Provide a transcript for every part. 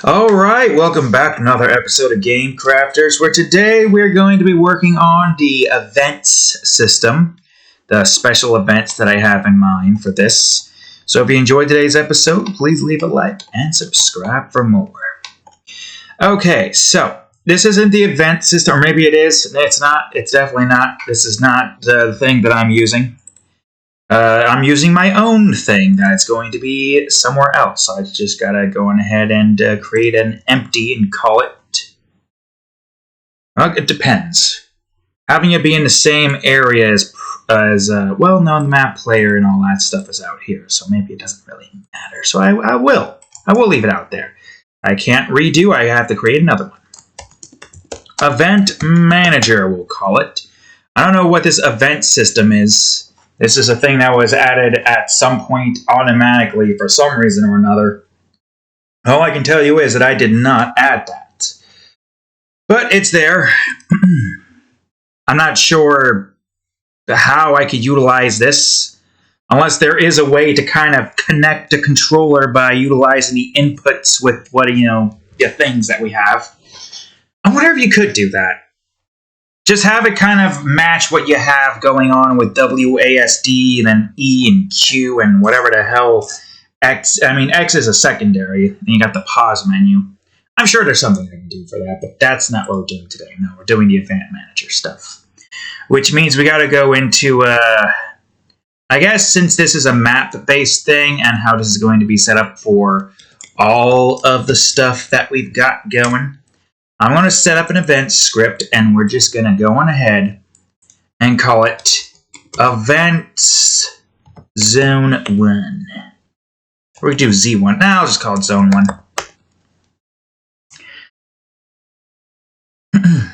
Alright, welcome back to another episode of Game Crafters, where today we're going to be working on the events system, the special events that I have in mind for this. So if you enjoyed today's episode, please leave a like and subscribe for more. Okay, so this isn't the event system, or maybe it is. It's not. It's definitely not. This is not the thing that I'm using. I'm using my own thing that's going to be somewhere else. So I just gotta go on ahead and create an empty and call it. Well, it depends. Having it be in the same area as well, no, the map player and all that stuff is out here, so maybe it doesn't really matter. So I will leave it out there. I can't redo. I have to create another one. Event manager, we'll call it. I don't know what this event system is. This is a thing that was added at some point automatically for some reason or another. All I can tell you is that I did not add that. But it's there. I'm not sure how I could utilize this, unless there is a way to kind of connect the controller by utilizing the inputs with the things that we have. I wonder if you could do that. Just have it kind of match what you have going on with WASD and then E and Q and whatever the hell X. I mean, X is a secondary, and you got the pause menu. I'm sure there's something I can do for that, but that's not what we're doing today. No, we're doing the event manager stuff. Which means we got to go into, I guess since this is a map-based thing and how this is going to be set up for all of the stuff that we've got going, I'm going to set up an event script, and we're just going to go on ahead and call it Events Zone 1. Or we do Z1. Now I'll just call it Zone 1.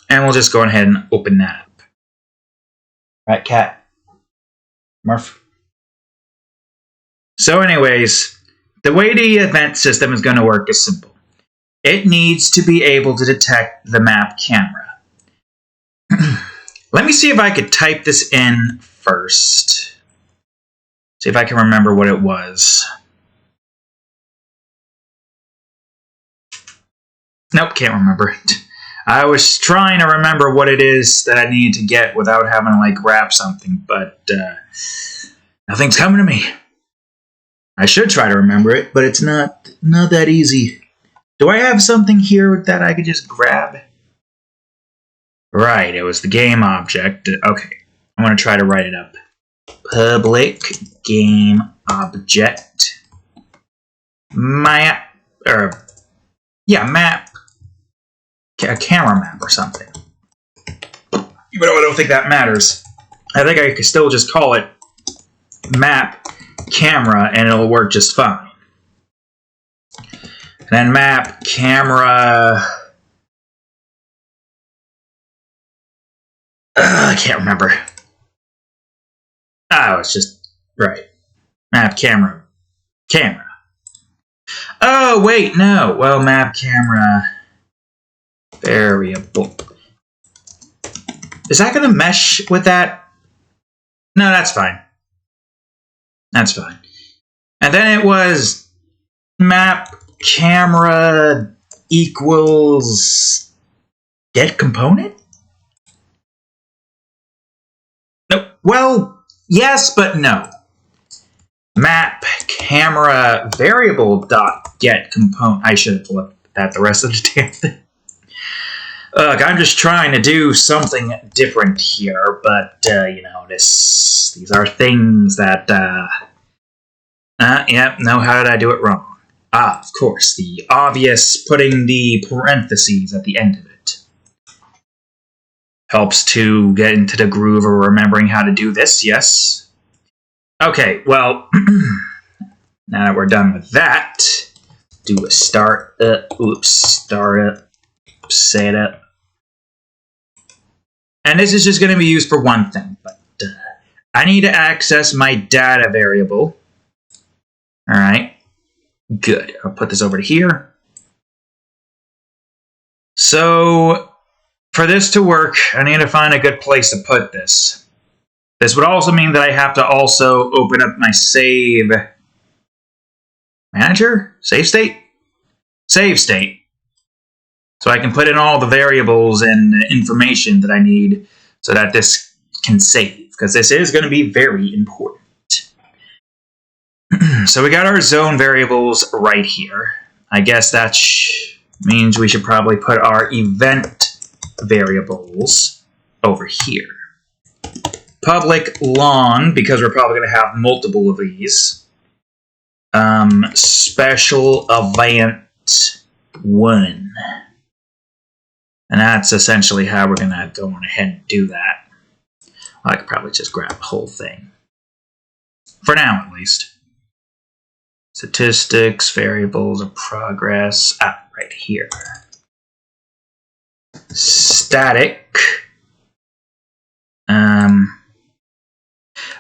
And we'll just go ahead and open that up. Right, cat? Murph? So anyways, the way the event system is going to work is simple. It needs to be able to detect the map camera. Let me see if I could type this in first. See if I can remember what it was. Nope, can't remember it. I was trying to remember what it is that I needed to get without having to grab something, but nothing's coming to me. I should try to remember it, but it's not that easy. Do I have something here that I could just grab? Right, it was the game object. Okay, I'm going to try to write it up. Public game object. Map. Map. A camera map or something. Even though I don't think that matters. I think I could still just call it map camera and it'll work just fine. And then map, camera... I can't remember. Oh, it's just... Right. Map, camera. Camera. Oh, wait, no. Well, map, camera... Variable. Is that going to mesh with that? No, that's fine. That's fine. And then it was... Map... Camera equals get component? No. Well, yes, but no. Map camera variable dot get component. I should have left that the rest of the damn thing. Look, I'm just trying to do something different here, but these are things that no, how did I do it wrong? Ah, of course, the obvious putting the parentheses at the end of it. Helps to get into the groove of remembering how to do this, yes. Okay, well, now that we're done with that, do a start up, set up. And this is just going to be used for one thing, but I need to access my data variable. Alright. Good. I'll put this over to here. So, for this to work, I need to find a good place to put this. This would also mean that I have to also open up my save manager? Save state? save state. So I can put in all the variables and information that I need so that this can save, because this is going to be very important. So we got our zone variables right here. I guess that means we should probably put our event variables over here. Public long, because we're probably going to have multiple of these. Special event 1. And that's essentially how we're going to go on ahead and do that. I could probably just grab the whole thing. For now, at least. Statistics, variables of progress. Right here. Static.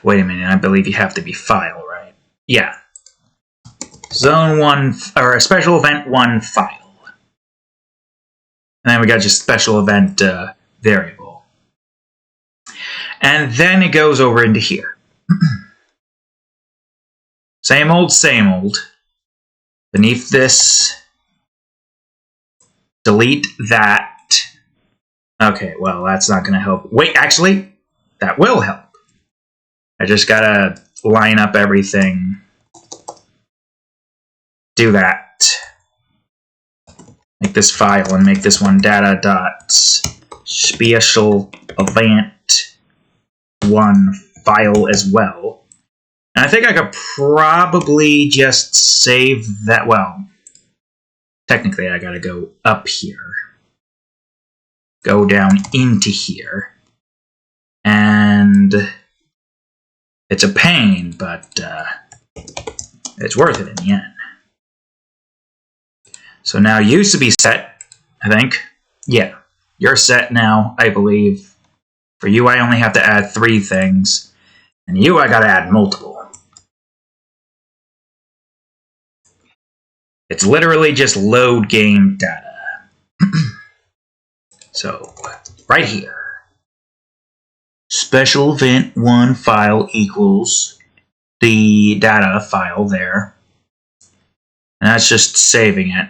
Wait a minute, I believe you have to be file, right? Yeah. Zone 1, or special event 1 file. And then we got just special event variable. And then it goes over into here. Same old, same old. Beneath this, delete that. Okay, well, that's not going to help. Wait, actually, that will help. I just got to line up everything. Do that. Make this file and make this one data.special event 1 file as well. And I think I could probably just save that. Well, technically I gotta go up here. Go down into here. And it's a pain, but it's worth it in the end. So now used to be set, I think. Yeah, you're set now, I believe. For you, I only have to add 3 things. And you, I gotta add multiple. It's literally just load game data. So, right here. Special event 1 file equals the data file there. And that's just saving it.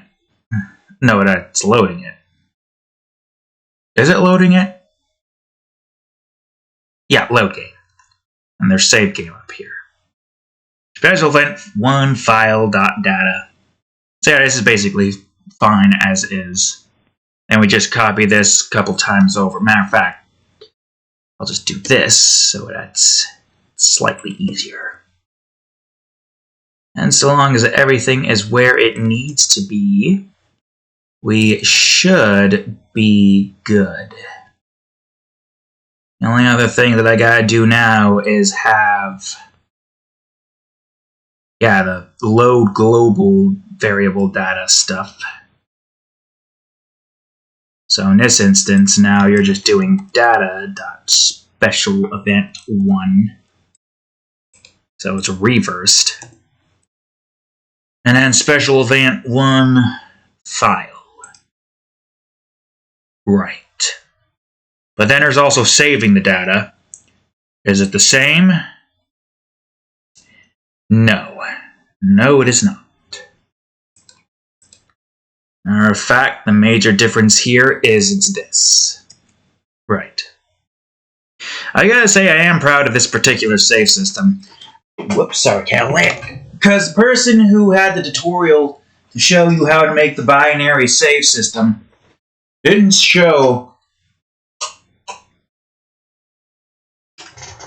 No, that's loading it. Is it loading it? Yeah, load game. And there's save game up here. Special event 1 file.data. So yeah, this is basically fine as is. And we just copy this a couple times over. Matter of fact, I'll just do this so that's slightly easier. And so long as everything is where it needs to be, we should be good. The only other thing that I gotta do now is have, the load global variable data stuff. So in this instance, now you're just doing data.special event 1. So it's reversed. And then special event 1 file. Right. But then there's also saving the data. Is it the same? No. No, it is not. Matter of fact, the major difference here is it's this. Right. I gotta say I am proud of this particular save system. Whoops, sorry, Cadillac. Because the person who had the tutorial to show you how to make the binary save system didn't show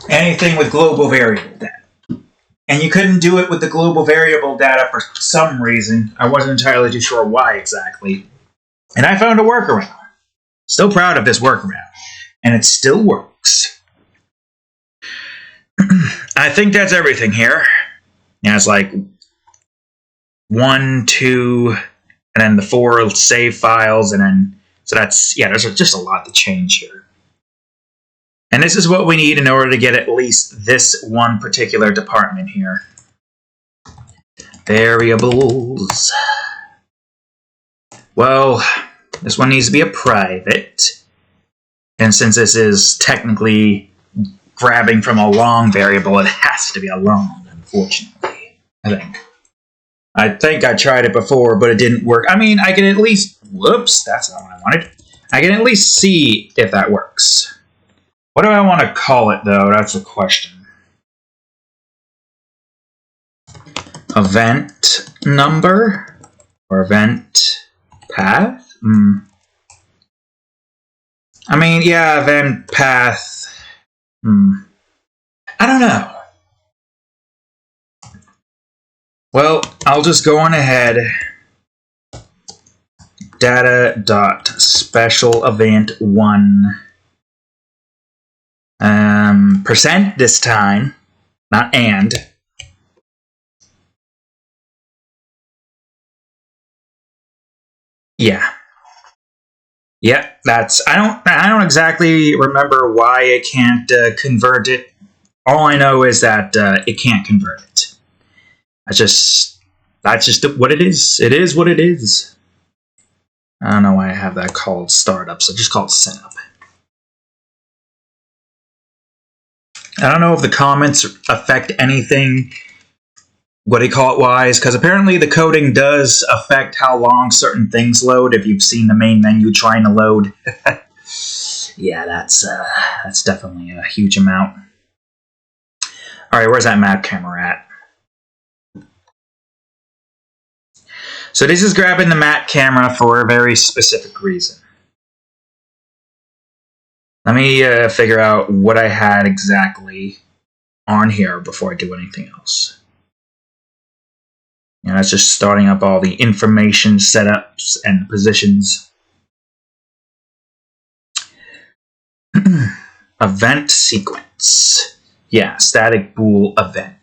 anything with global variable data. And you couldn't do it with the global variable data for some reason. I wasn't entirely too sure why exactly. And I found a workaround. Still proud of this workaround. And it still works. I think that's everything here. Yeah, it's like 1, 2, and then the 4 save files, and then, so that's, there's just a lot to change here. And this is what we need in order to get at least this one particular department here. Variables. Well, this one needs to be a private. And since this is technically grabbing from a long variable, it has to be a long, unfortunately, I think. I think I tried it before, but it didn't work. I mean, I can at least... Whoops, that's not what I wanted. I can at least see if that works. What do I want to call it, though? That's the question. Event number? Or event path? I mean, yeah, event path. I don't know. Well, I'll just go on ahead. Data.specialEvent1. Percent this time, not and. Yeah. Yep, that's. I don't exactly remember why it can't convert it. All I know is that it can't convert it. That's just what it is. It is what it is. I don't know why I have that called startup, so just call it setup. I don't know if the comments affect anything, what do you call it wise, because apparently the coding does affect how long certain things load if you've seen the main menu trying to load. Yeah, that's definitely a huge amount. Alright, where's that map camera at? So this is grabbing the map camera for a very specific reason. Let me figure out what I had exactly on here before I do anything else. You know, that's just starting up all the information setups and positions. Event sequence. Yeah, static bool event.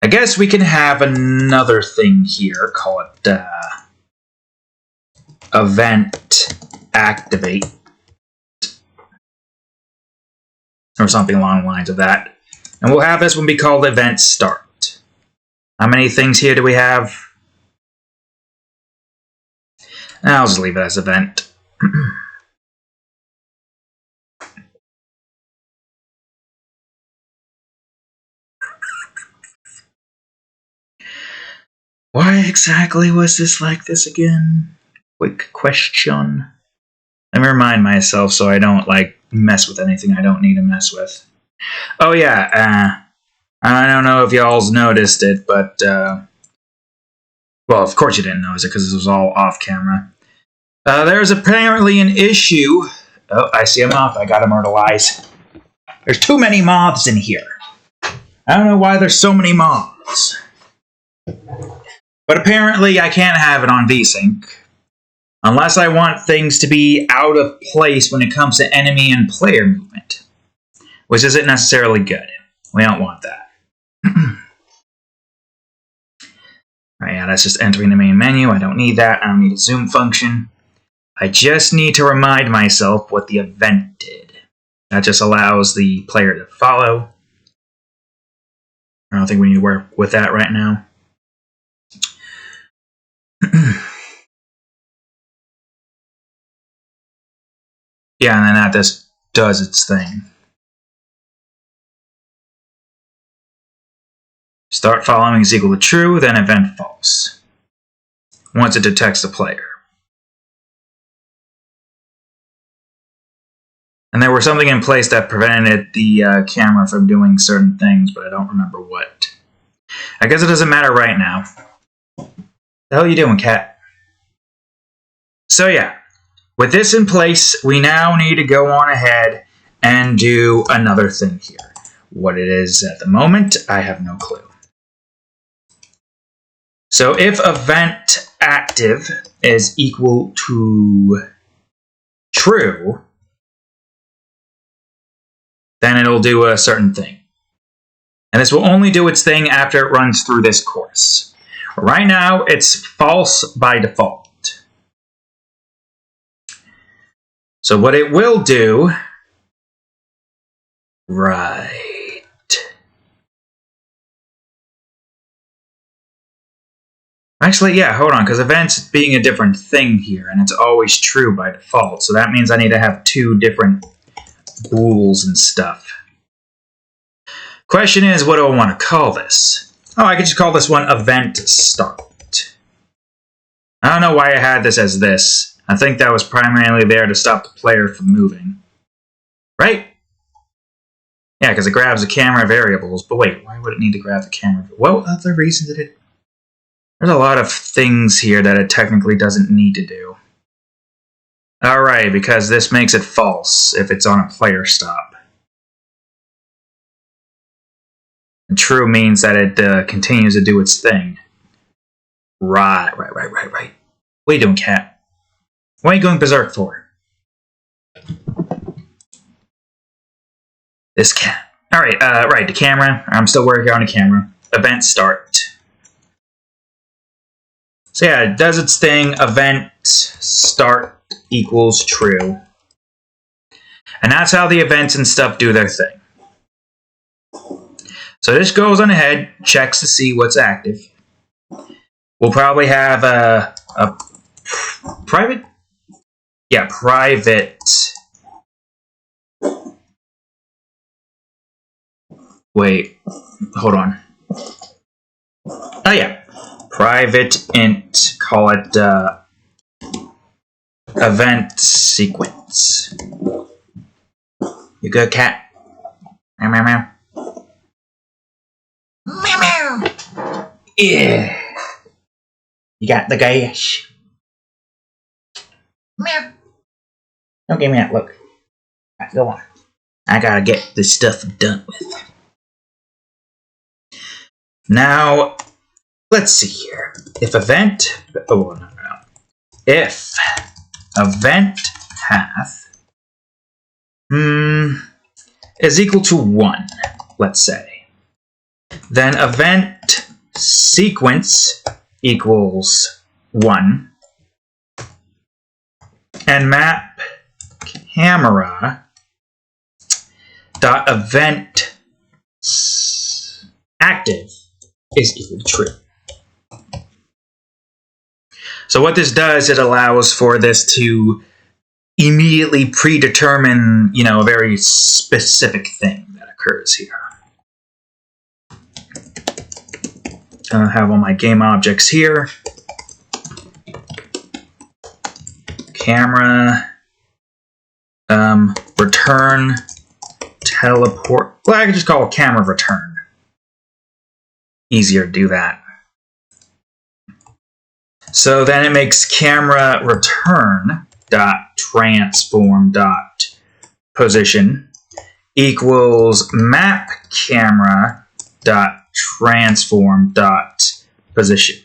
I guess we can have another thing here, call it event activate, or something along the lines of that. And we'll have this one be called event start. How many things here do we have? I'll just leave it as event. Why exactly was this like this again? Quick question. Let me remind myself so I don't, mess with anything I don't need to mess with. Oh yeah, I don't know if y'all's noticed it, but, well, of course you didn't notice it because this was all off camera. There's apparently an issue. Oh, I see a moth. I got immortalized. There's too many moths in here. I don't know why there's so many moths. But apparently I can't have it on VSync. Unless I want things to be out of place when it comes to enemy and player movement. Which isn't necessarily good. We don't want that. Alright, yeah, that's just entering the main menu. I don't need that. I don't need a zoom function. I just need to remind myself what the event did. That just allows the player to follow. I don't think we need to work with that right now. Yeah, and then that just does its thing. Start following is equal to true, then event false. Once it detects the player. And there was something in place that prevented the camera from doing certain things, but I don't remember what. I guess it doesn't matter right now. What the hell are you doing, cat? So yeah, with this in place, we now need to go on ahead and do another thing here. What it is at the moment, I have no clue. So if event active is equal to true, then it'll do a certain thing. And this will only do its thing after it runs through this course. Right now, it's false by default. So what it will do, right. Actually, yeah, hold on, because events being a different thing here, and it's always true by default, so that means I need to have 2 different bools and stuff. Question is, what do I want to call this? Oh, I could just call this one event start. I don't know why I had this as this. I think that was primarily there to stop the player from moving. Right? Yeah, because it grabs the camera variables. But wait, why would it need to grab the camera? What other reason did it? There's a lot of things here that it technically doesn't need to do. Alright, because this makes it false if it's on a player stop. And true means that it continues to do its thing. Right. What are you doing, cat? What are you going berserk for? This cat. Alright, right, the camera. I'm still working on the camera. Event start. So yeah, it does its thing. Event start equals true. And that's how the events and stuff do their thing. So this goes on ahead, checks to see what's active. We'll probably have a private? Yeah, private. Wait, hold on. Oh yeah, private int, call it event sequence. You good, cat? Meow, meow, meow. Meow, meow. Yeah. You got the gas. Meow. Don't give me that look. Alright, go on. I gotta get this stuff done with. Now, let's see here. If event... Oh, no. If event path is equal to 1, let's say, then event sequence equals 1, and map camera dot event active is equal to true. So what this does, it allows for this to immediately predetermine, a very specific thing that occurs here. I have all my game objects here. Camera, return, teleport. Well, I could just call it camera return. Easier to do that. So then it makes camera return dot transform dot position equals map camera dot transform dot position.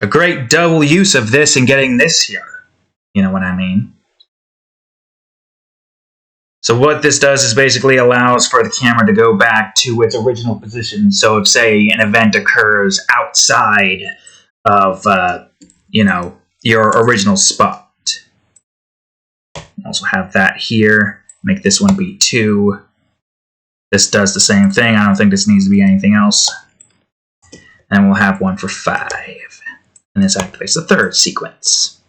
A great double use of this and getting this here. You know what I mean? So what this does is basically allows for the camera to go back to its original position. So if, say, an event occurs outside of, your original spot. Also have that here. Make this one be 2. This does the same thing. I don't think this needs to be anything else. And we'll have one for 5. And this activates the 3rd sequence.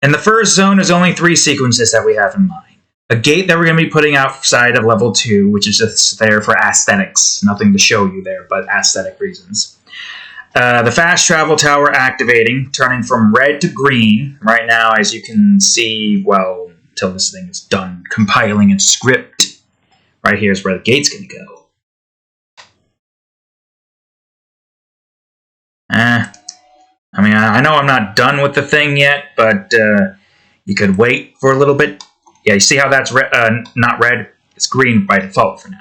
In the first zone, there's only 3 sequences that we have in mind. A gate that we're going to be putting outside of level 2, which is just there for aesthetics. Nothing to show you there, but aesthetic reasons. The fast travel tower activating, turning from red to green. Right now, as you can see, well, until this thing is done compiling its script, right here is where the gate's going to go. I know I'm not done with the thing yet, but you could wait for a little bit. Yeah, you see how that's not red? It's green by default for now.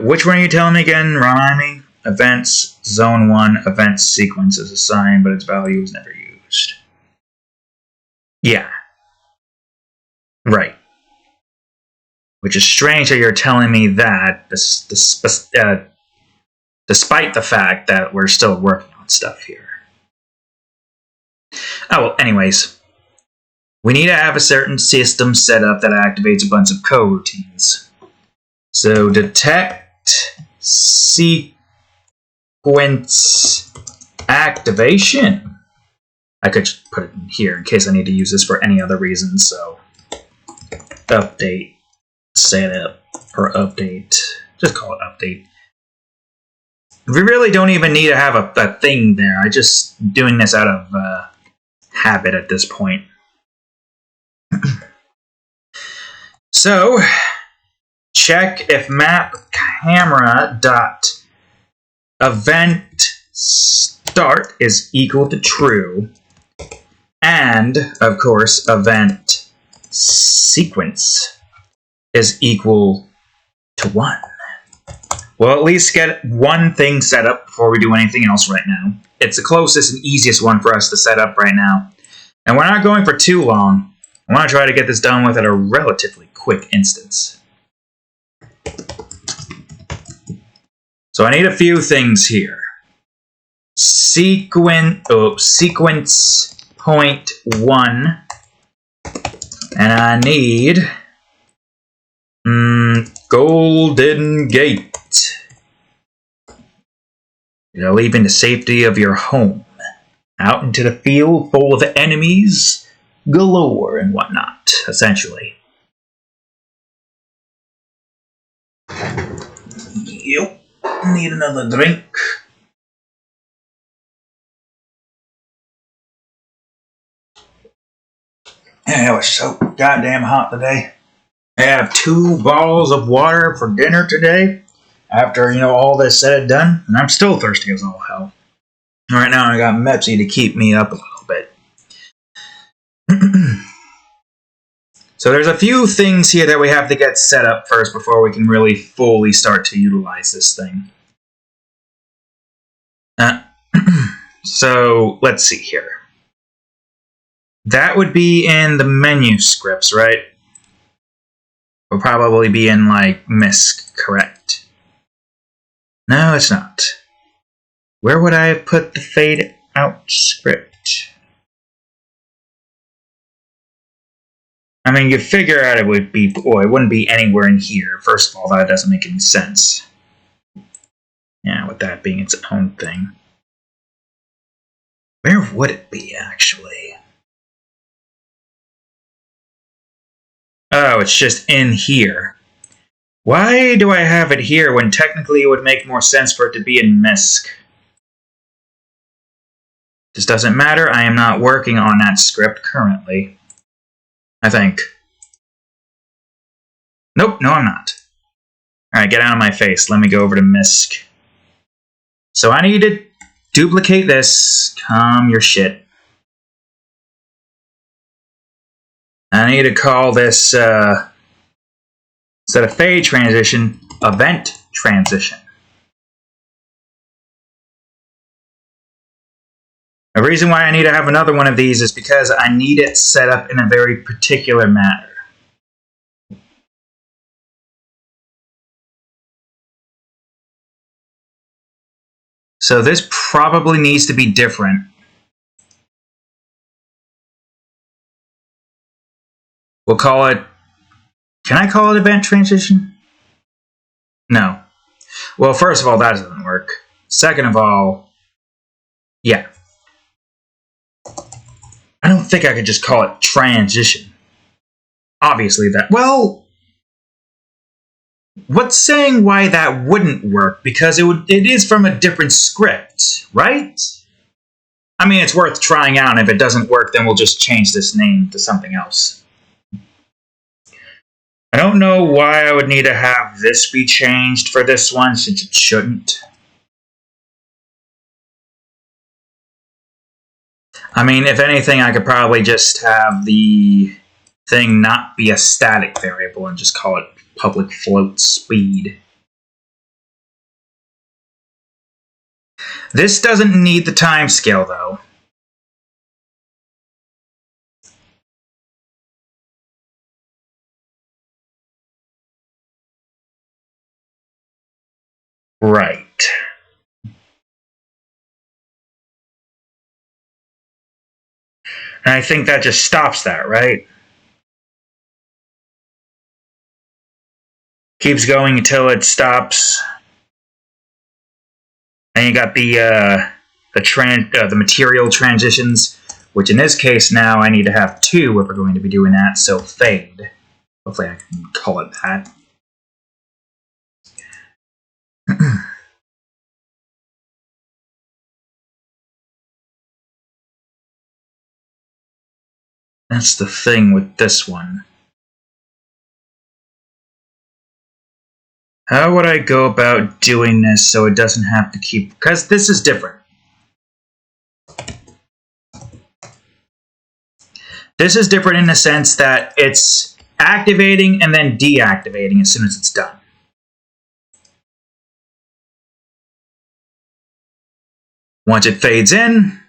Which one are you telling me again? Remind me. Events, zone 1, event sequence is assigned, but its value is never used. Yeah. Right. Which is strange that you're telling me that, despite the fact that we're still working on stuff here. Oh, well, anyways. We need to have a certain system set up that activates a bunch of coroutines. So detect sequence activation. I could just put it in here in case I need to use this for any other reason, so update, setup, or update. Just call it update. We really don't even need to have a thing there. I'm just doing this out of habit at this point. So, check if map camera dot event start is equal to true, and of course event sequence is equal to 1. We'll at least get one thing set up before we do anything else right now. It's the closest and easiest one for us to set up right now. And we're not going for too long. I want to try to get this done with at a relatively quick instance. So I need a few things here. Sequence point 1. And I need Golden Gate. You're leaving the safety of your home out into the field full of enemies galore and whatnot, essentially. Yep, need another drink. Yeah, it was so goddamn hot today. I have 2 bottles of water for dinner today. After, all this said and done, and I'm still thirsty as all hell. Right now I got Mepsi to keep me up a little bit. So there's a few things here that we have to get set up first before we can really fully start to utilize this thing. So let's see here. That would be in the menu scripts, right? Will probably be in MISC, correct? No, it's not. Where would I have put the fade out script? I mean, you figure out it would be, it wouldn't be anywhere in here. First of all, that doesn't make any sense. Yeah, with that being its own thing. Where would it be, actually? Oh, it's just in here. Why do I have it here when technically it would make more sense for it to be in MISC? This doesn't matter. I am not working on that script currently. I think. Nope, no I'm not. Alright, get out of my face. Let me go over to MISC. So I need to duplicate this. Calm your shit. I need to call this, instead of fade transition, event transition. The reason why I need to have another one of these is because I need it set up in a very particular manner. So this probably needs to be different. We'll call it... Can I call it event transition? No. Well, first of all, that doesn't work. Second of all, yeah. I don't think I could just call it transition. Obviously that... Well... What's saying why that wouldn't work? Because it is from a different script, right? I mean, it's worth trying out, and if it doesn't work, then we'll just change this name to something else. I don't know why I would need to have this be changed for this one, since it shouldn't. I mean, if anything, I could probably just have the thing not be a static variable and just call it public float speed. This doesn't need the timescale, though. Right. And I think that just stops that, right? Keeps going until it stops. And you got the material transitions, which in this case now I need to have 2 if we're going to be doing that. So fade. Hopefully I can call it that. That's the thing with this one. How would I go about doing this so it doesn't have to keep... Because this is different. This is different in the sense that it's activating and then deactivating as soon as it's done. Once it fades in,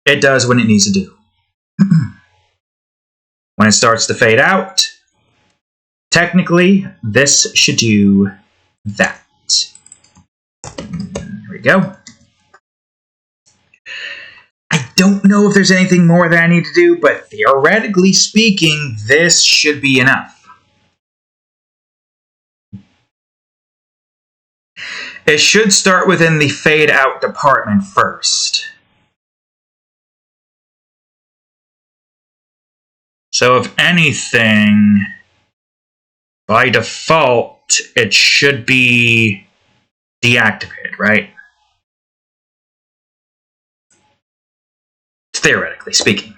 it does what it needs to do. When it starts to fade out, technically, this should do that. There we go. I don't know if there's anything more that I need to do, but theoretically speaking, this should be enough. It should start within the fade out department first. So if anything, by default, it should be deactivated, right? Theoretically speaking.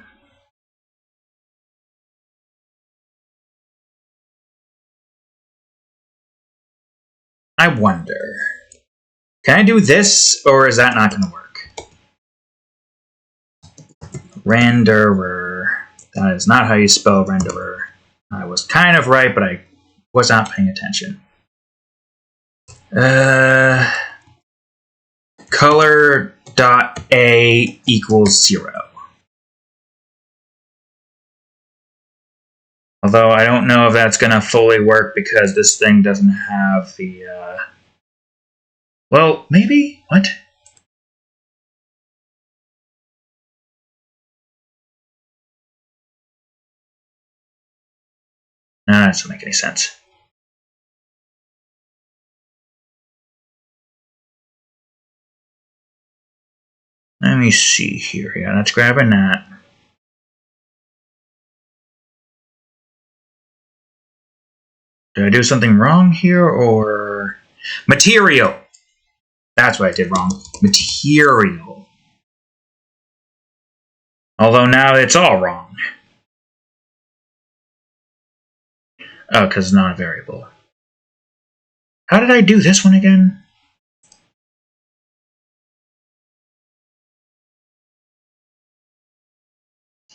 I wonder, can I do this, or is that not going to work? Renderer. That is not how you spell renderer. I was kind of right, but I was not paying attention. Color.a equals 0. Although I don't know if that's going to fully work because this thing doesn't have the... Well, maybe? What? That doesn't make any sense. Let me see here. Yeah, that's grabbing that. Did I do something wrong here, or... Material! That's what I did wrong. Material. Although now it's all wrong. Oh, because it's not a variable. How did I do this one again?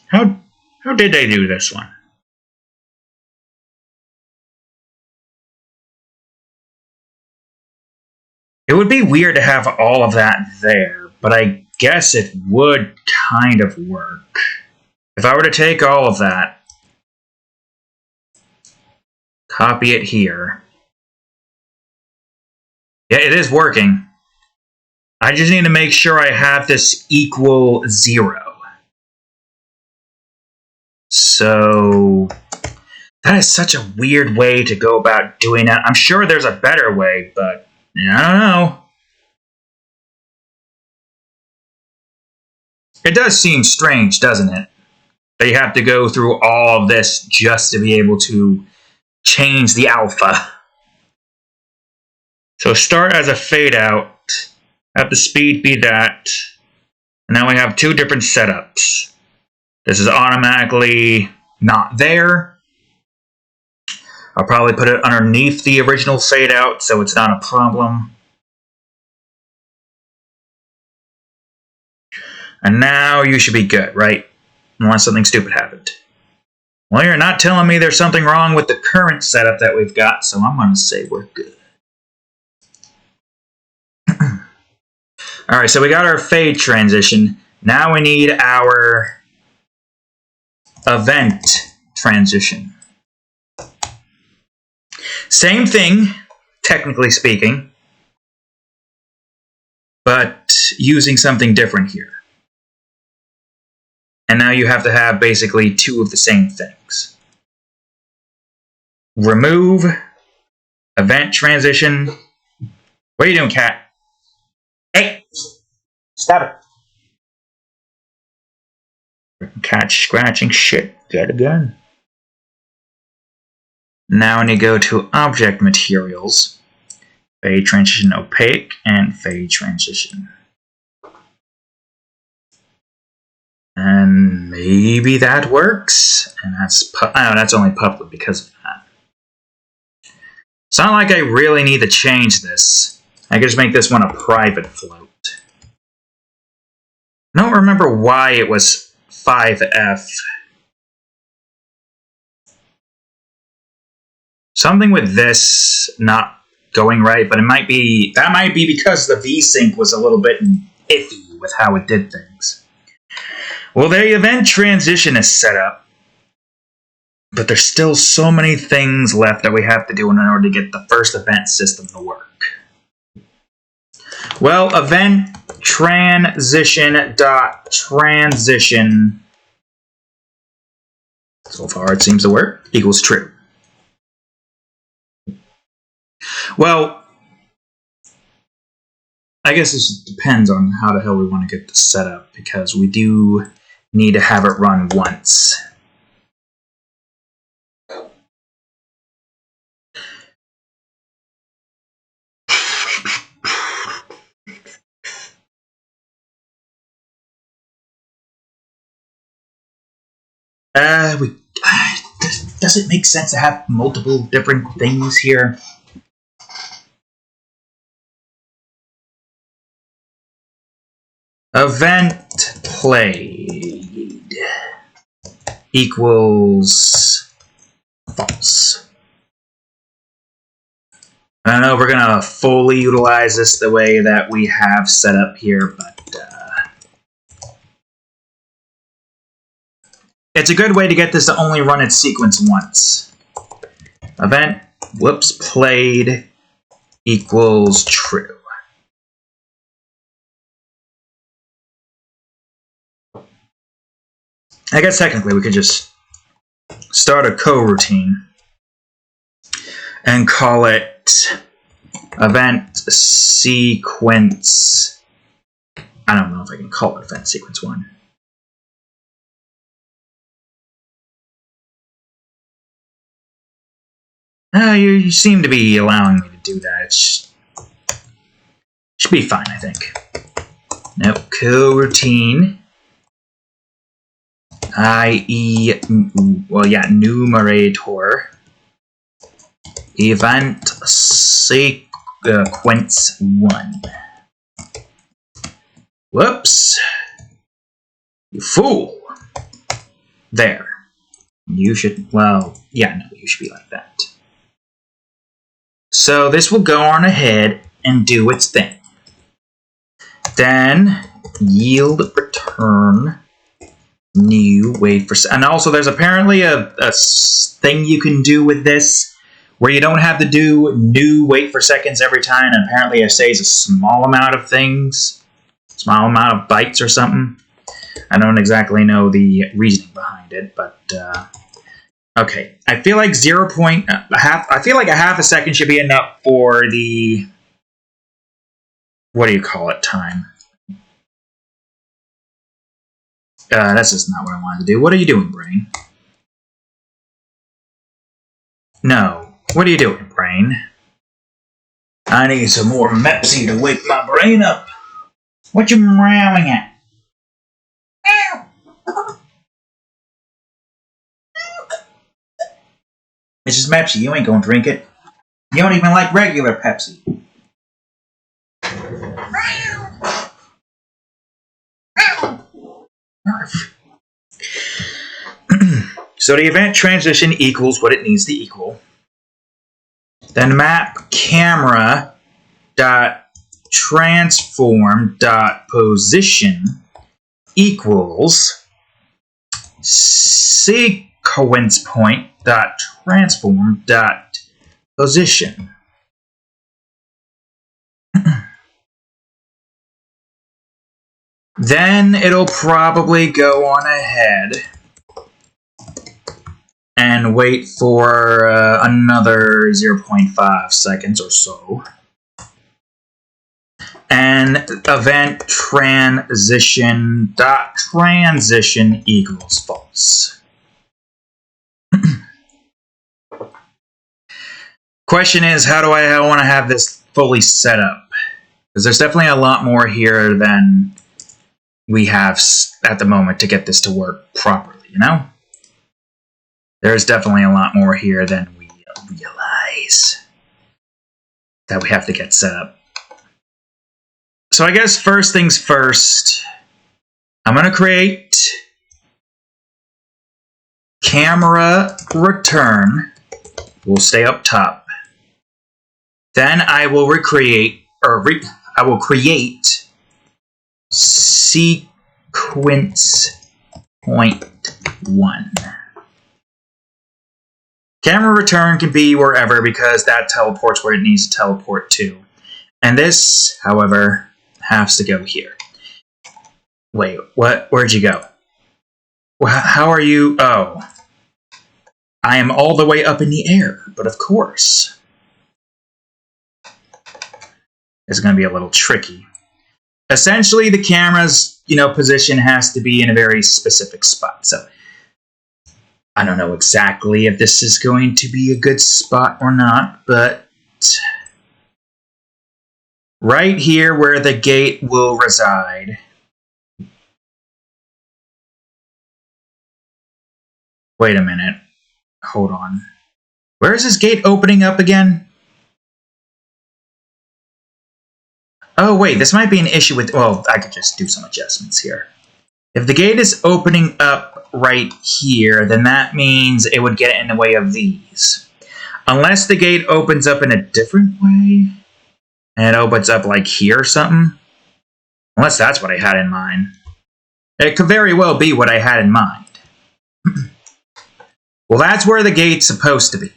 How did they do this one? It would be weird to have all of that there, but I guess it would kind of work. If I were to take all of that, copy it here. Yeah, it is working. I just need to make sure I have this equal 0. So that is such a weird way to go about doing that. I'm sure there's a better way, but I don't know. It does seem strange, doesn't it? That you have to go through all of this just to be able to change the alpha. So start as a fade out, have the speed be that, and now we have 2 different setups. This is automatically not there. I'll probably put it underneath the original fade out so it's not a problem. And now you should be good, right? Unless something stupid happened. Well, you're not telling me there's something wrong with the current setup that we've got, so I'm going to say we're good. Alright, so we got our fade transition. Now we need our event transition. Same thing, technically speaking, but using something different here. And now you have to have basically 2 of the same things. Remove, event transition. What are you doing, cat? Stop it. Catch scratching shit. Get a gun. Now when you go to object materials, fade transition opaque and fade transition. And maybe that works. And that's only public because of that. It's not like I really need to change this. I can just make this one a private float. I don't remember why it was 5F. Something with this not going right, but that might be because the VSync was a little bit iffy with how it did things. Well, the event transition is set up, but there's still so many things left that we have to do in order to get the first event system to work. Well, event transition. So far it seems to work, equals true. Well, I guess this depends on how the hell we want to get this set up, because we do need to have it run once. Does it make sense to have multiple different things here? Event played equals false. I don't know if we're going to fully utilize this the way that we have set up here, but it's a good way to get this to only run its sequence once. Event, played equals true. I guess technically we could just start a coroutine and call it event sequence. I don't know if I can call it event sequence 1. You seem to be allowing me to do that. Should be fine, I think. Nope, coroutine. I.e., well, yeah, numerator. Event sequence 1. Whoops. You fool. There. You should, well, yeah, no, you should be like that. So this will go on ahead and do its thing. Then yield return new wait for, and also there's apparently a thing you can do with this where you don't have to do new wait for seconds every time, and apparently it saves a small amount of things, small amount of bytes or something. I don't exactly know the reasoning behind it, but okay. I feel like I feel like a half a second should be enough for the, what do you call it, time. That's just not what I wanted to do. What are you doing, brain? No. What are you doing, brain? I need some more Mepsi to wake my brain up. What you meowing at? Mrs. Mepsi, you ain't gonna drink it. You don't even like regular Pepsi. So the event transition equals what it needs to equal. Then map camera dot transform dot position equals sequence point dot transform dot position. Then it'll probably go on ahead and wait for another 0.5 seconds or so. And event transition dot transition equals false. Question is, how do I want to have this fully set up? Because there's definitely a lot more here than we have at the moment to get this to work properly, you know? There's definitely a lot more here than we realize that we have to get set up. So I guess first things first, I'm going to create camera return. Will stay up top. Then I will create sequence point 1. Camera return can be wherever because that teleports where it needs to teleport to. And this, however, has to go here. Wait, what? Where'd you go? How are you? Oh. I am all the way up in the air, but of course. It's going to be a little tricky. Essentially, the camera's, position has to be in a very specific spot. So, I don't know exactly if this is going to be a good spot or not, but right here where the gate will reside. Wait a minute. Hold on. Where is this gate opening up again? Oh, wait, this might be an issue with... Well, I could just do some adjustments here. If the gate is opening up right here, then that means it would get in the way of these. Unless the gate opens up in a different way, and it opens up like here or something. Unless that's what I had in mind. It could very well be what I had in mind. Well, that's where the gate's supposed to be.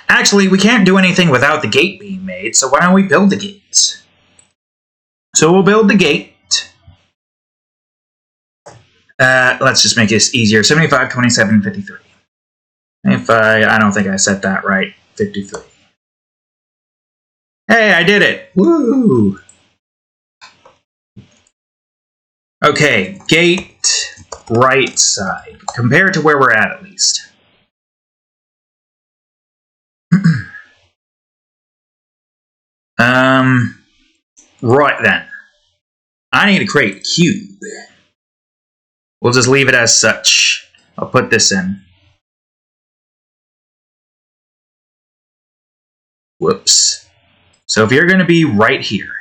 Actually, we can't do anything without the gate being made, so why don't we build the gates? So we'll build the gate. Let's just make this easier. 75, 27, 53. I don't think I said that right. 53. Hey, I did it! Woo! Okay, gate right side. Compared to where we're at least. Right then. I need to create a cube. We'll just leave it as such. I'll put this in. Whoops. So if you're going to be right here.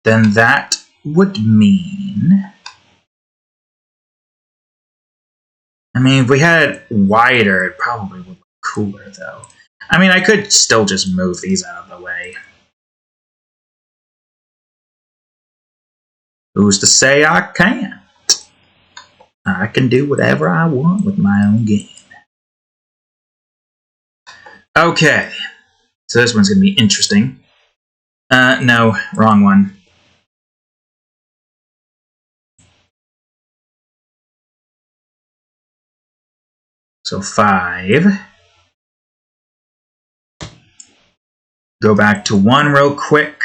Then that would mean... I mean, if we had it wider, it probably would look cooler, though. I mean, I could still just move these out of the way. Who's to say I can't? I can do whatever I want with my own game. Okay. So this one's going to be interesting. No, wrong one. So 5. Go back to 1 real quick.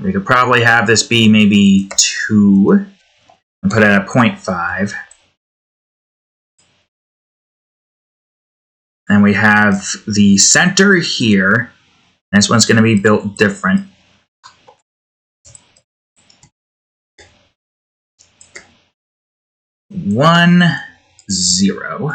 We could probably have this be maybe 2. And put it at 0.5. And we have the center here. This one's going to be built different. One, 0.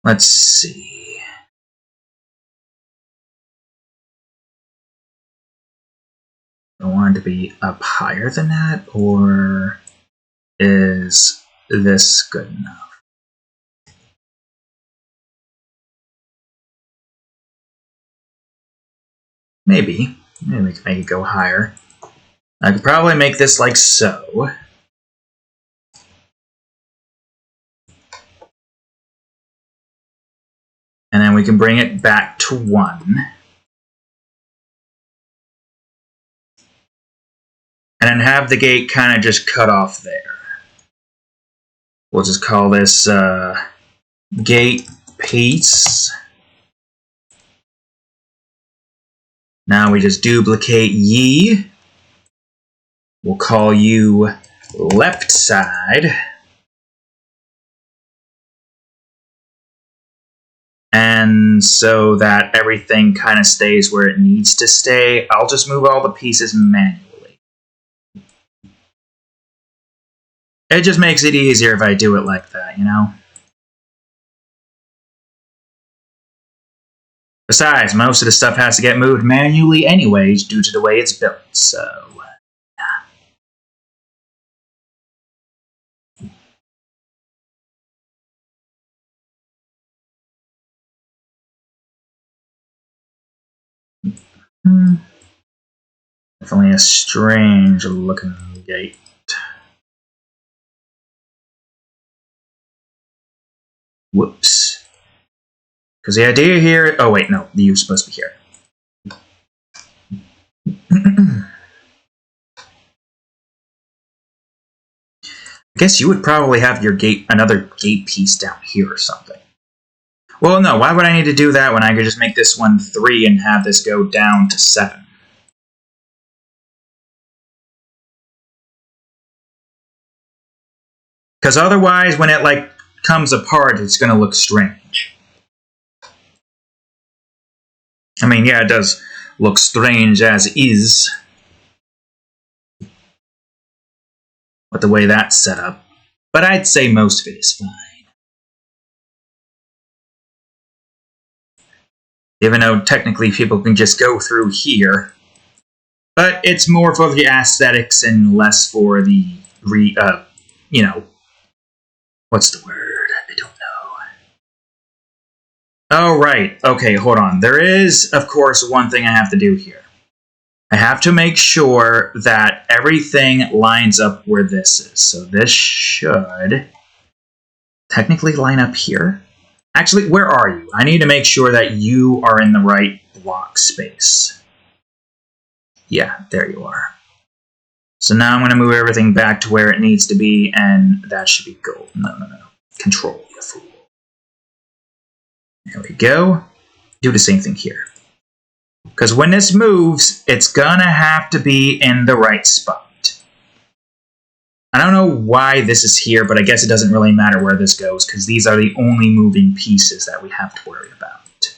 Let's see. I want it to be up higher than that, or is this good enough? Maybe. Maybe we can make it go higher. I could probably make this like so. And then we can bring it back to 1. And then have the gate kind of just cut off there. We'll just call this gate piece. Now we just duplicate ye. We'll call you left side. And so that everything kind of stays where it needs to stay, I'll just move all the pieces manually. It just makes it easier if I do it like that, you know? Besides, most of the stuff has to get moved manually anyways due to the way it's built, so... Definitely a strange looking gate. Whoops. Because the idea here... Oh wait, no. The U's supposed to be here. I guess you would probably have your another gate piece down here or something. Well, no. Why would I need to do that when I could just make this one 3 and have this go down to 7? Because otherwise, when it, like, comes apart, it's going to look strange. I mean, yeah, it does look strange as is. With the way that's set up. But I'd say most of it is fine. Even though, technically, people can just go through here. But it's more for the aesthetics and less for the, you know... What's the word? I don't know. Oh, right. Okay, hold on. There is, of course, one thing I have to do here. I have to make sure that everything lines up where this is. So this should technically line up here. Actually, where are you? I need to make sure that you are in the right block space. Yeah, there you are. So now I'm going to move everything back to where it needs to be, and that should be gold. No. Control, you fool. There we go. Do the same thing here. Because when this moves, it's going to have to be in the right spot. I don't know why this is here, but I guess it doesn't really matter where this goes, because these are the only moving pieces that we have to worry about.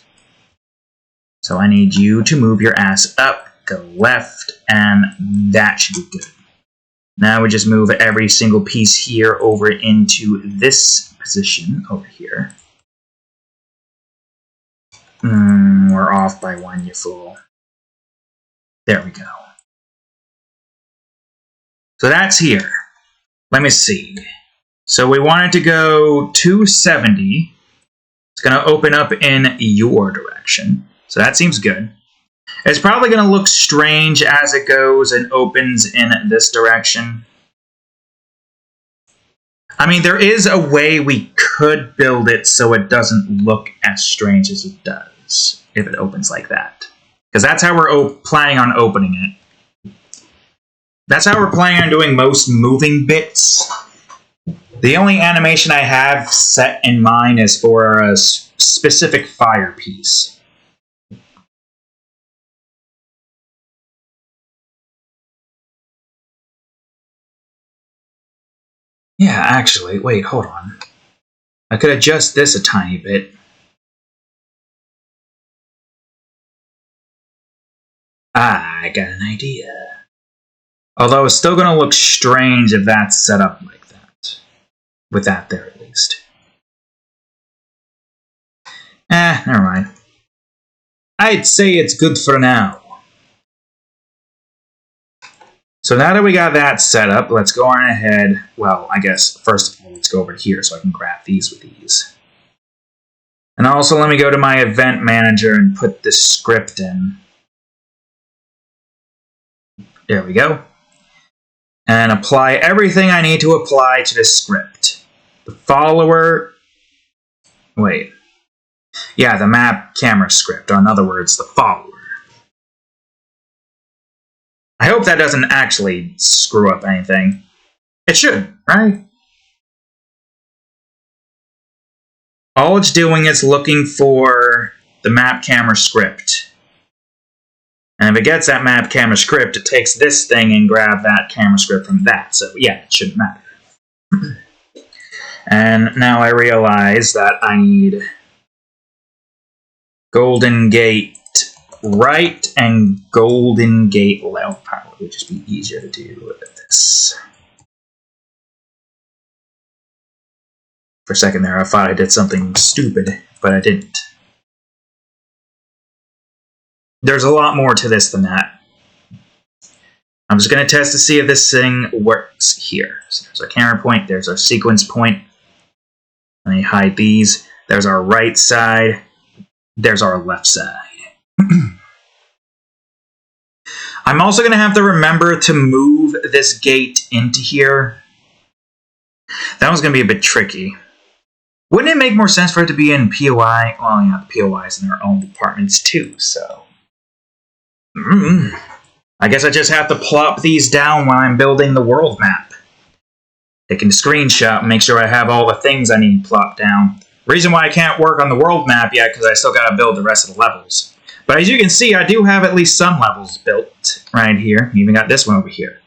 So I need you to move your ass up, go left, and that should be good. Now we just move every single piece here over into this position over here. We're off by 1, you fool. There we go. So that's here. Let me see. So we wanted to go 270. It's going to open up in your direction. So that seems good. It's probably going to look strange as it goes and opens in this direction. I mean, there is a way we could build it so it doesn't look as strange as it does if it opens like that. Because that's how we're planning on opening it. That's how we're planning on doing most moving bits. The only animation I have set in mind is for a specific fire piece. Yeah, actually, wait, hold on. I could adjust this a tiny bit. I got an idea. Although it's still going to look strange if that's set up like that. With that there, at least. Never mind. I'd say it's good for now. So now that we got that set up, let's go on ahead. Well, I guess, first of all, let's go over here so I can grab these with ease. And also, let me go to my event manager and put this script in. There we go. And apply everything I need to apply to this script. The follower... Wait. Yeah, the map camera script, or in other words, the follower. I hope that doesn't actually screw up anything. It should, right? All it's doing is looking for the map camera script. And if it gets that map camera script, it takes this thing and grabs that camera script from that. So yeah, it shouldn't matter. And now I realize that I need Golden Gate right and Golden Gate left. Probably would just be easier to do with this. For a second there, I thought I did something stupid, but I didn't. There's a lot more to this than that. I'm just going to test to see if this thing works here. So there's our camera point, there's our sequence point. Let me hide these. There's our right side, there's our left side. I'm also going to have to remember to move this gate into here. That one's going to be a bit tricky. Wouldn't it make more sense for it to be in POI? Well, yeah, the POIs in their own departments too, so... I guess I just have to plop these down while I'm building the world map. Taking a screenshot and make sure I have all the things I need plopped down. Reason why I can't work on the world map yet, because I still gotta build the rest of the levels. But as you can see, I do have at least some levels built right here. Even got this one over here.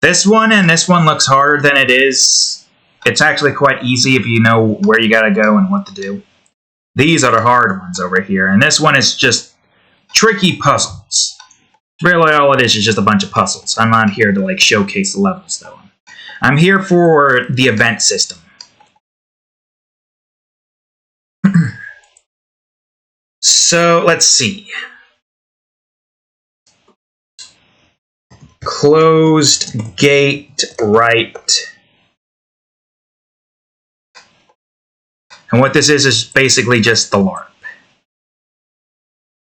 This one and this one looks harder than it is. It's actually quite easy if you know where you gotta go and what to do. These are the hard ones over here, and this one is just tricky puzzles. Really all it is just a bunch of puzzles. I'm not here to like showcase the levels though. I'm here for the event system. So let's see. Closed gate right. And what this is basically just the LARP.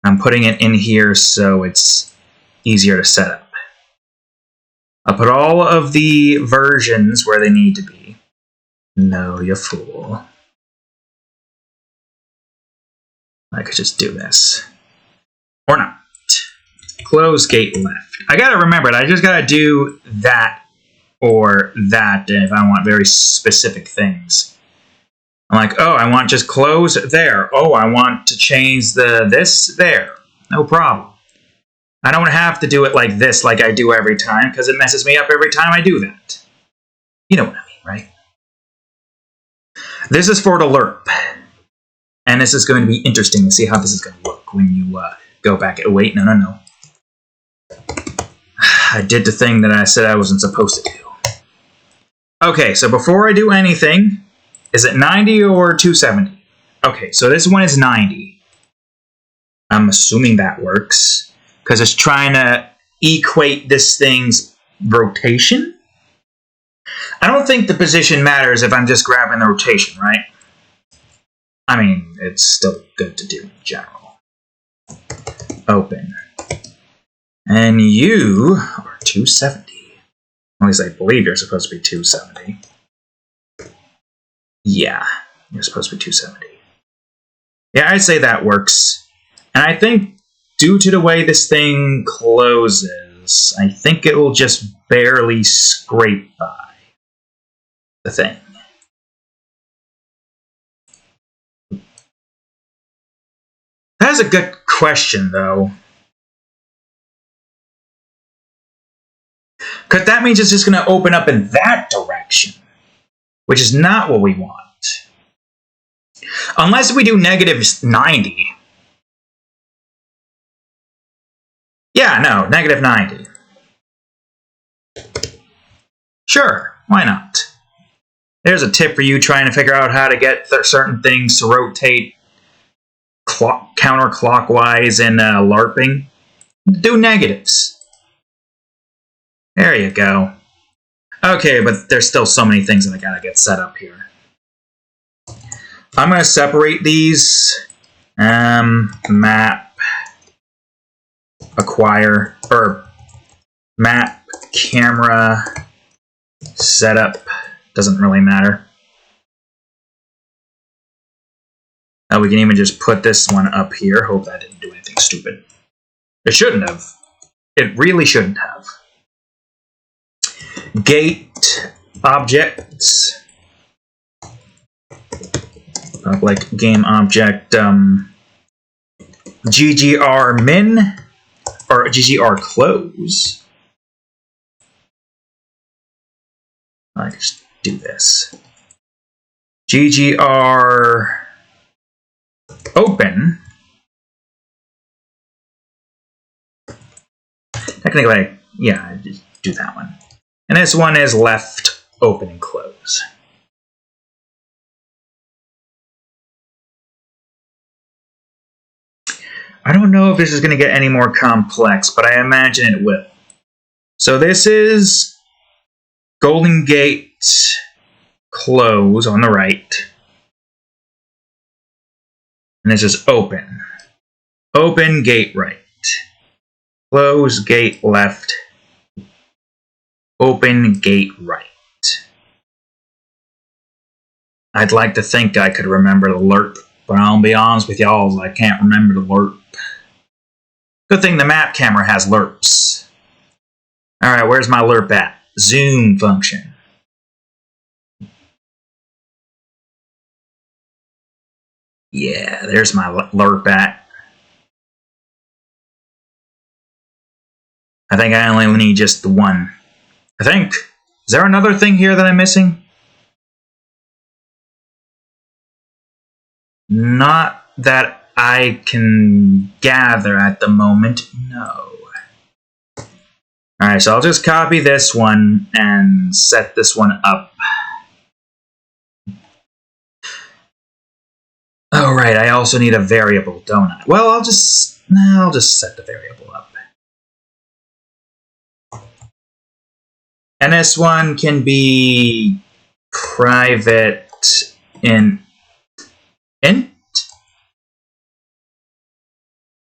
I'm putting it in here so it's easier to set up. I'll put all of the versions where they need to be. No, you fool. I could just do this. Or not. Close gate left. I gotta remember it. I just gotta do that or that if I want very specific things. I'm like, oh, I want just close there. Oh, I want to change this there. No problem. I don't have to do it like this like I do every time because it messes me up every time I do that. You know what I mean, right? This is for the LARP. And this is going to be interesting to see how this is going to look when you go back. Oh, wait, no. I did the thing that I said I wasn't supposed to do. Okay, so before I do anything, is it 90 or 270? Okay, so this one is 90. I'm assuming that works. Because it's trying to equate this thing's rotation. I don't think the position matters if I'm just grabbing the rotation, right? I mean, it's still good to do in general. Open. And you are 270. At least I believe you're supposed to be 270. Yeah, you're supposed to be 270. Yeah, I'd say that works. And I think due to the way this thing closes, I think it will just barely scrape by the thing. That's a good question, though. Because that means it's just going to open up in that direction, which is not what we want. Unless we do -90. Yeah, no, -90. Sure, why not? There's a tip for you trying to figure out how to get certain things to rotate counterclockwise in LARPing. Do negatives. There you go. Okay, but there's still so many things that I gotta get set up here. I'm gonna separate these. Map, acquire, or map, camera, setup. Doesn't really matter. We can even just put this one up here. Hope that didn't do anything stupid. It shouldn't have. It really shouldn't have. Gate objects. Public game object. GGR min or GGR close. I just do this. GGR open. Technically, yeah, I just do that one. And this one is left open and close. I don't know if this is going to get any more complex, but I imagine it will. So this is Golden Gate close on the right. And this is open. Open, gate right. Close, gate left. Open, gate right. I'd like to think I could remember the lerp, but I'll be honest with y'all, I can't remember the lerp. Good thing the map camera has lerps. Alright, where's my lerp at? Zoom function. Yeah, there's my lerp at. I think I only need just the one. I think. Is there another thing here that I'm missing? Not that I can gather at the moment, no. Alright, so I'll just copy this one and set this one up. Oh, right, I also need a variable, don't I? Well, I'll just set the variable up. And this one can be private int.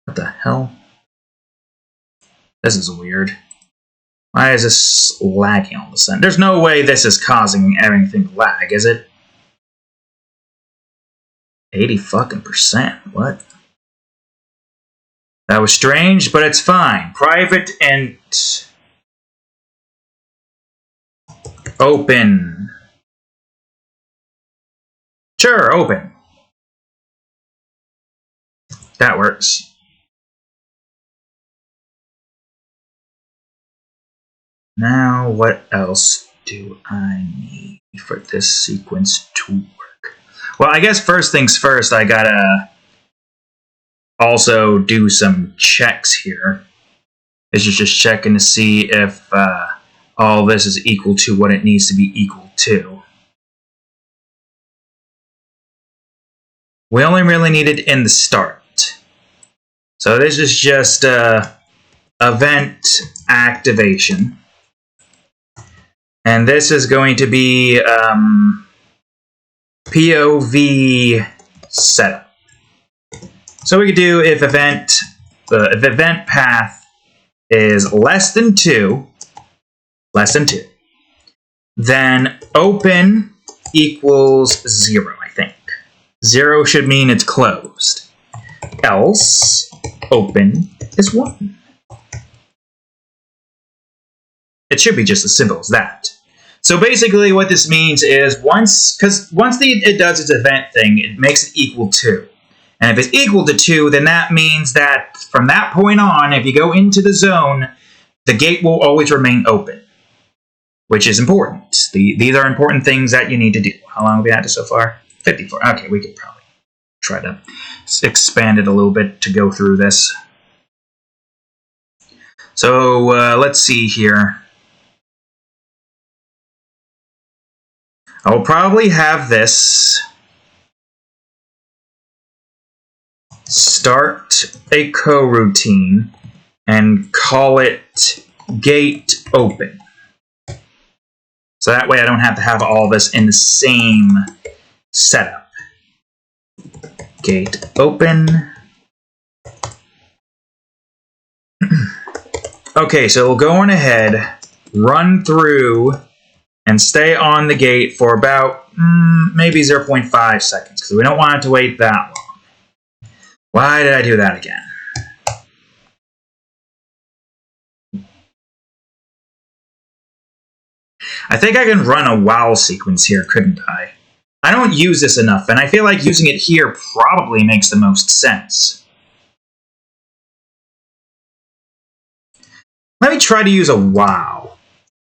What the hell? This is weird. Why is this lagging all of a sudden? There's no way this is causing anything to lag, is it? 80%. What? That was strange, but it's fine. Private int. Open. Sure, open. That works. Now, what else do I need for this sequence to work? Well, I guess first things first, I gotta also do some checks here. This is just checking to see if all this is equal to what it needs to be equal to. We only really need it in the start. So this is just event activation. And this is going to be POV setup. So we could do if event path is less than 2, then open equals 0, I think. 0 should mean it's closed. Else, open is 1. It should be just as simple as that. So basically what this means is once it does its event thing, it makes it equal to. And if it's equal to 2, then that means that from that point on, if you go into the zone, the gate will always remain open, which is important. These are important things that you need to do. How long have we had it so far? 54. Okay, we could probably try to expand it a little bit to go through this. So let's see here. I will probably have this start a coroutine and call it gate open. So that way I don't have to have all this in the same setup. Gate open. Okay, so we'll go on ahead, run through, and stay on the gate for about maybe 0.5 seconds, because we don't want it to wait that long. Why did I do that again? I think I can run a while sequence here, couldn't I? I don't use this enough, and I feel like using it here probably makes the most sense. Let me try to use a while.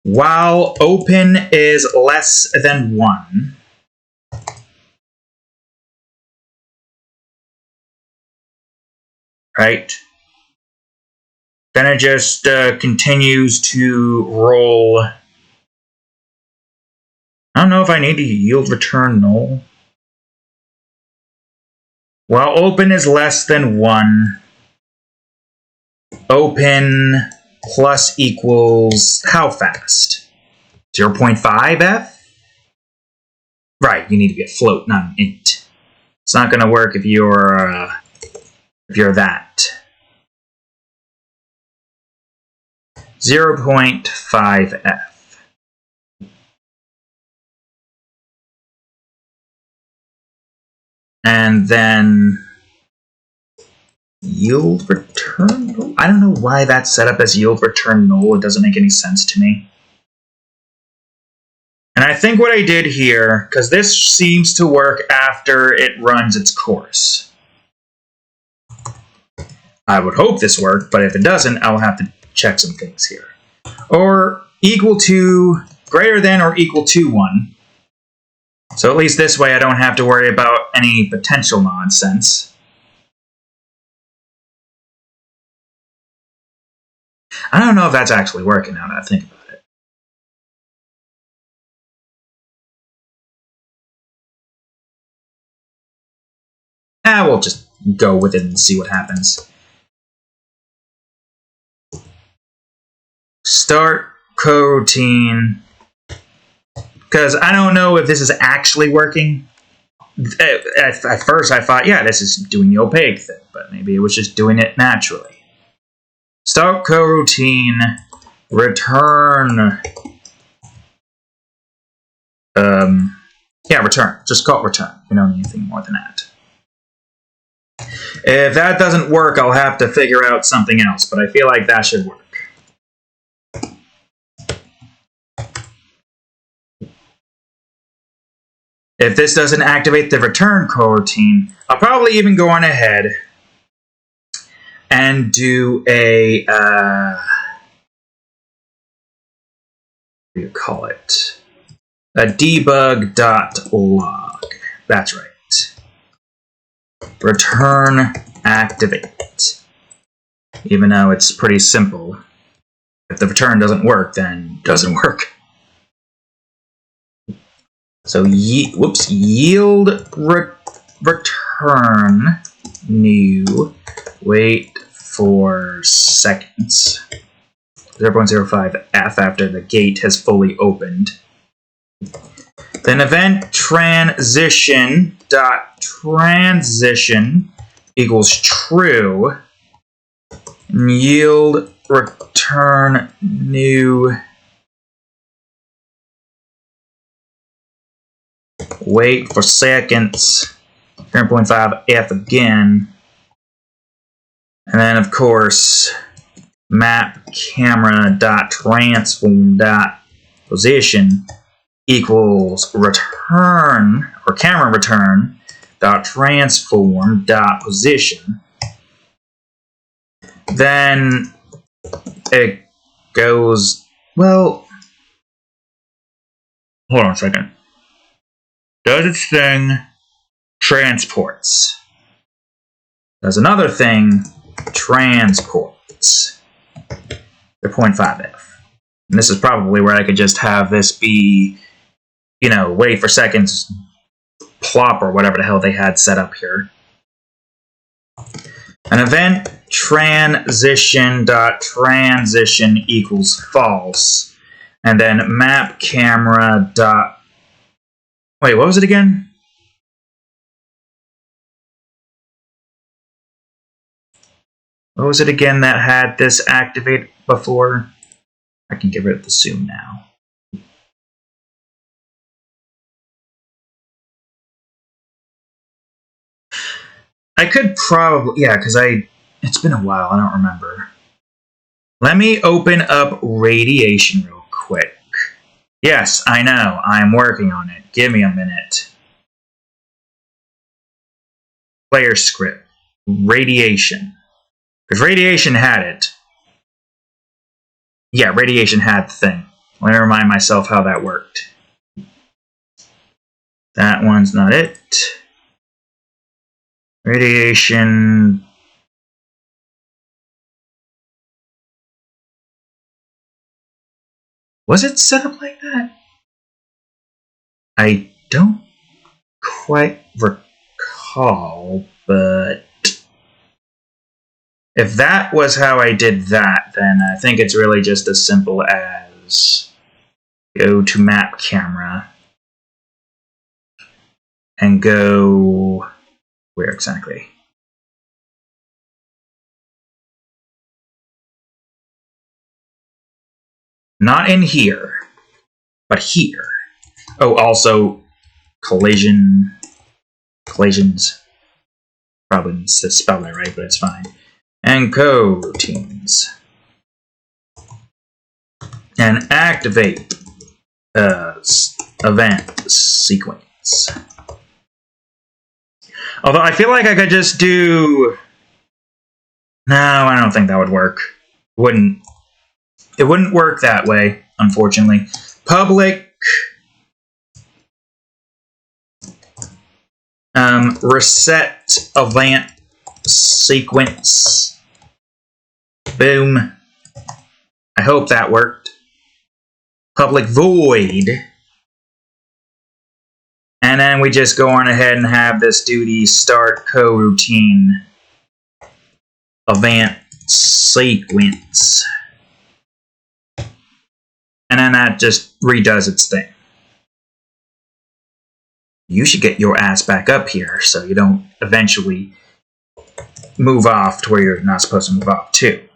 While open is less than 1. Right? Then it just continues to roll. I don't know if I need to yield return null. While open is less than 1. Open plus equals how fast? 0.5 f? Right, you need to be a float, not an int. It's not going to work if you're that. 0.5 f. And then yield return null? I don't know why that's set up as yield return null. It doesn't make any sense to me. And I think what I did here, because this seems to work after it runs its course. I would hope this worked, but if it doesn't, I'll have to check some things here. Or equal to, greater than or equal to 1. So at least this way I don't have to worry about any potential nonsense. I don't know if that's actually working now that I think about it. We'll just go with it and see what happens. Start coroutine. Because I don't know if this is actually working. At first I thought, yeah, this is doing the opaque thing, but maybe it was just doing it naturally. Start coroutine, return. Yeah, return. Just call it return. We don't need anything more than that. If that doesn't work, I'll have to figure out something else, but I feel like that should work. If this doesn't activate the return coroutine, I'll probably even go on ahead and do a, what do you call it? A debug.log. That's right. Return activate. Even though it's pretty simple. If the return doesn't work, then it doesn't work. So yield return new, wait for seconds. 0.05 f after the gate has fully opened. Then event transition equals true. And yield return new, wait for seconds, 0.5 f again. And then of course map camera dot transform dot position equals return, or camera return dot transform dot position. Then it goes, well, hold on a second. Does its thing, transports. Does another thing, transports. They're 0.5 f. And this is probably where I could just have this be, you know, wait for seconds, plop, or whatever the hell they had set up here. An event transition equals false. And then map camera dot, wait, what was it again? What was it again that had this activate before? I can get rid of the zoom now. I could probably, yeah, because it's been a while, I don't remember. Let me open up radiation real quick. Yes, I know, I'm working on it. Give me a minute. Player script. Radiation. Because radiation had it. Yeah, radiation had the thing. Let me remind myself how that worked. That one's not it. Radiation. Was it set up like that? I don't quite recall, but if that was how I did that, then I think it's really just as simple as go to map camera and go where exactly? Not in here, but here. Oh, also collisions. Probably needs to spell that right, but it's fine. And coroutines. And activate event sequence. Although I feel like I could just do... No, I don't think that would work. It wouldn't work that way, unfortunately. Public reset event sequence. Boom. I hope that worked. Public void. And then we just go on ahead and have this do the start coroutine event sequence. And then that just redoes its thing. You should get your ass back up here so you don't eventually move off to where you're not supposed to move off to.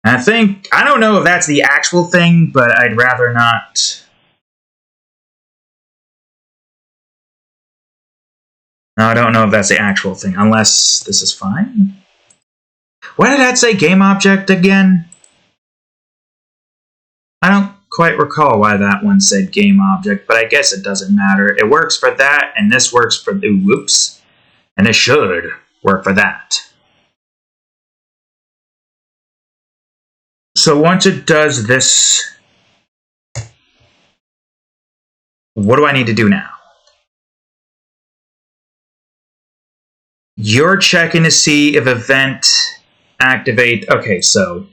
And I don't know if that's the actual thing, but I'd rather not. No, I don't know if that's the actual thing, unless this is fine. Why did that say game object again? I don't quite recall why that one said game object, but I guess it doesn't matter. It works for that, and this works for the whoops, and it should work for that. So once it does this, what do I need to do now? You're checking to see if event activate. Okay, so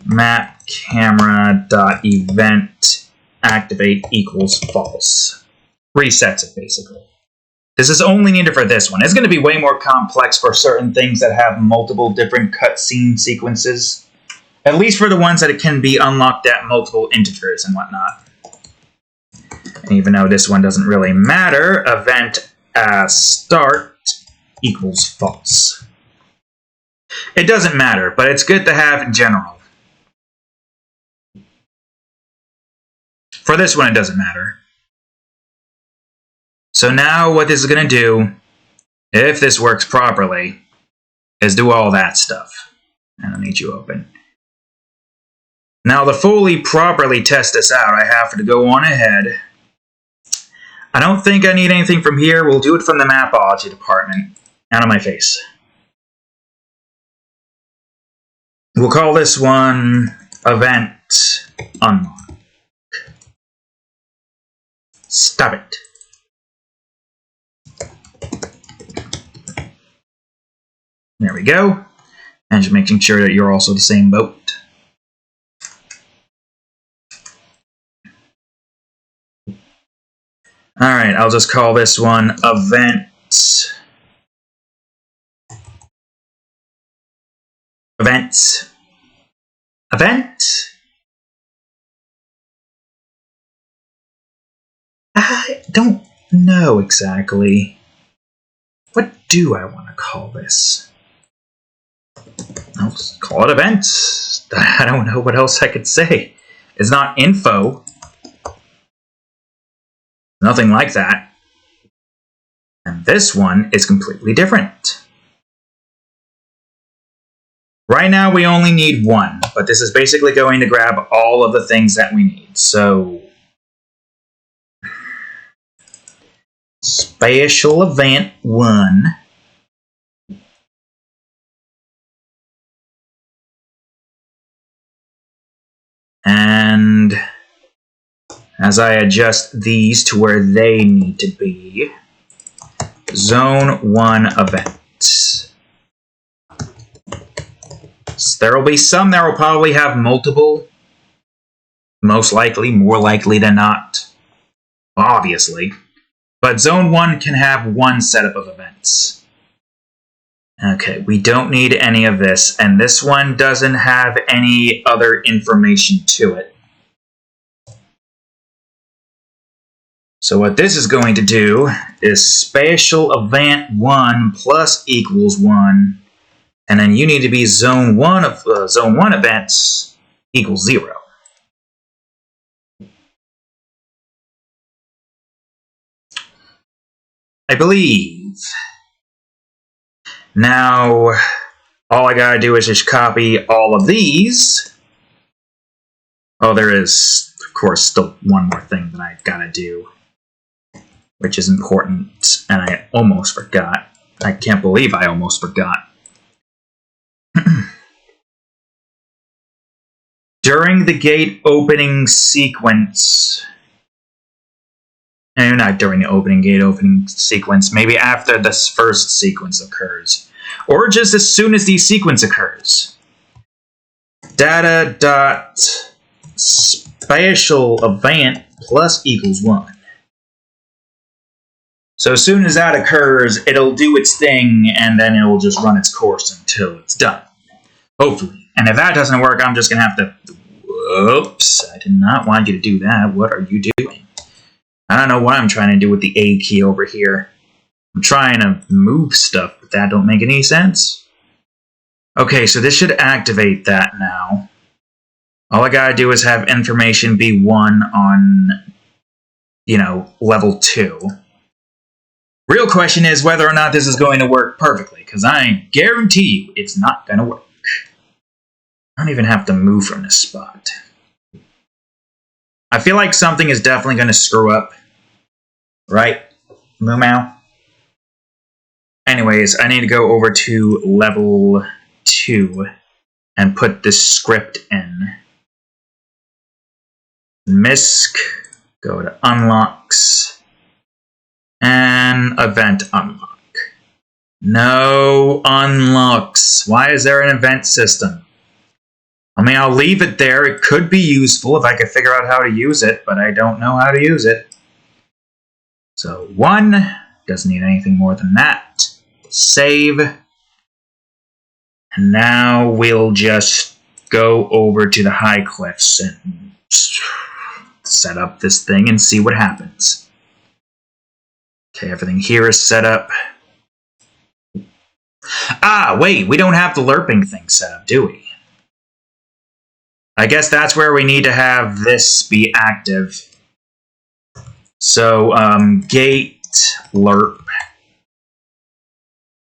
map camera dot event activate equals false. Resets it basically. This is only needed for this one. It's going to be way more complex for certain things that have multiple different cutscene sequences. At least for the ones that it can be unlocked at multiple integers and whatnot. And even though this one doesn't really matter, event start equals false. It doesn't matter, but it's good to have in general. For this one, it doesn't matter. So now what this is going to do, if this works properly, is do all that stuff. And I'll need you open. Now, to fully properly test this out, I have to go on ahead. I don't think I need anything from here. We'll do it from the Mapology department. Out of my face. We'll call this one Event Unlock. Stop it. There we go. And just making sure that you're also the same boat. Alright, I'll just call this one Event. Event? I don't know exactly. What do I want to call this? I'll just call it Event. I don't know what else I could say. It's not info. Nothing like that. And this one is completely different. Right now we only need one, but this is basically going to grab all of the things that we need. So, special event 1. And as I adjust these to where they need to be, Zone 1 events. There will be some that will probably have multiple. Most likely, more likely than not. Obviously. But Zone 1 can have one setup of events. Okay, we don't need any of this, and this one doesn't have any other information to it. So what this is going to do is special event 1 plus equals 1, and then you need to be zone 1 of zone 1 events equals 0. I believe. Now, all I gotta do is just copy all of these. Oh, there is, of course, still one more thing that I gotta do, which is important, and I almost forgot. I can't believe I almost forgot. During the gate opening sequence, and not during the gate opening sequence, maybe after this first sequence occurs, or just as soon as the sequence occurs. Data dot special event plus equals 1. So as soon as that occurs, it'll do its thing, and then it'll just run its course until it's done. Hopefully. And if that doesn't work, I'm just going to have to... Whoops, I did not want you to do that. What are you doing? I don't know what I'm trying to do with the A key over here. I'm trying to move stuff, but that don't make any sense. Okay, so this should activate that now. All I gotta do is have information be 1 on, level 2. Real question is whether or not this is going to work perfectly, because I guarantee you it's not going to work. I don't even have to move from this spot. I feel like something is definitely going to screw up. Right? Moo Mau? Anyways, I need to go over to level 2 and put this script in. MISC, go to unlocks, and event unlock. No unlocks. Why is there an event system? I mean, I'll leave it there. It could be useful if I could figure out how to use it, but I don't know how to use it. So 1, doesn't need anything more than that. Save. And now we'll just go over to the high cliffs and set up this thing and see what happens. Okay, everything here is set up. Ah, wait, we don't have the lerping thing set up, do we? I guess that's where we need to have this be active. So, gate lerp.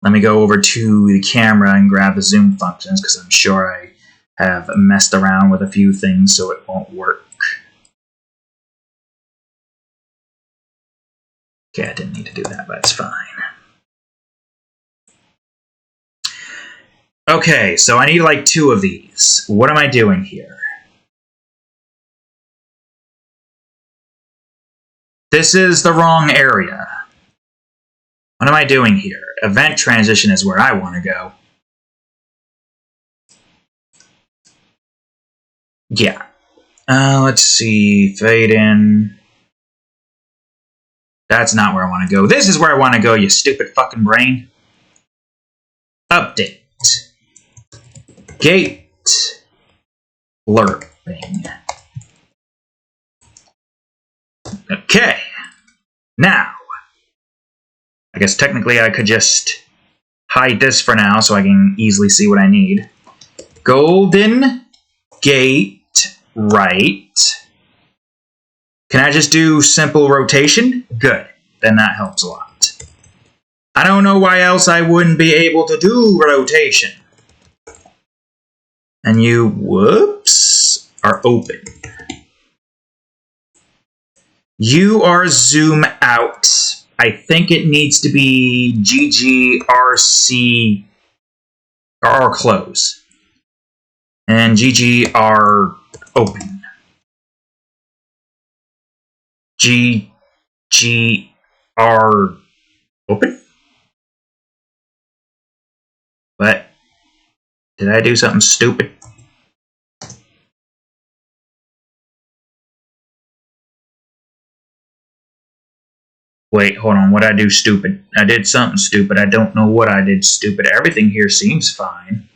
Let me go over to the camera and grab the zoom functions, because I'm sure I have messed around with a few things so it won't work. Okay, I didn't need to do that, but it's fine. Okay, so I need like 2 of these. What am I doing here? This is the wrong area. What am I doing here? Event transition is where I want to go. Yeah. Let's see. Fade in. That's not where I want to go. This is where I want to go, you stupid fucking brain. Update. Gate lerping. Okay. Now, I guess technically I could just hide this for now so I can easily see what I need. Golden gate right. Can I just do simple rotation? Good. Then that helps a lot. I don't know why else I wouldn't be able to do rotation. And you, whoops, are open. You are zoom out. I think it needs to be GGRC or close. And GGR open. GGR open? What? Did I do something stupid? Wait, hold on. What did I do stupid? I did something stupid. I don't know what I did stupid. Everything here seems fine.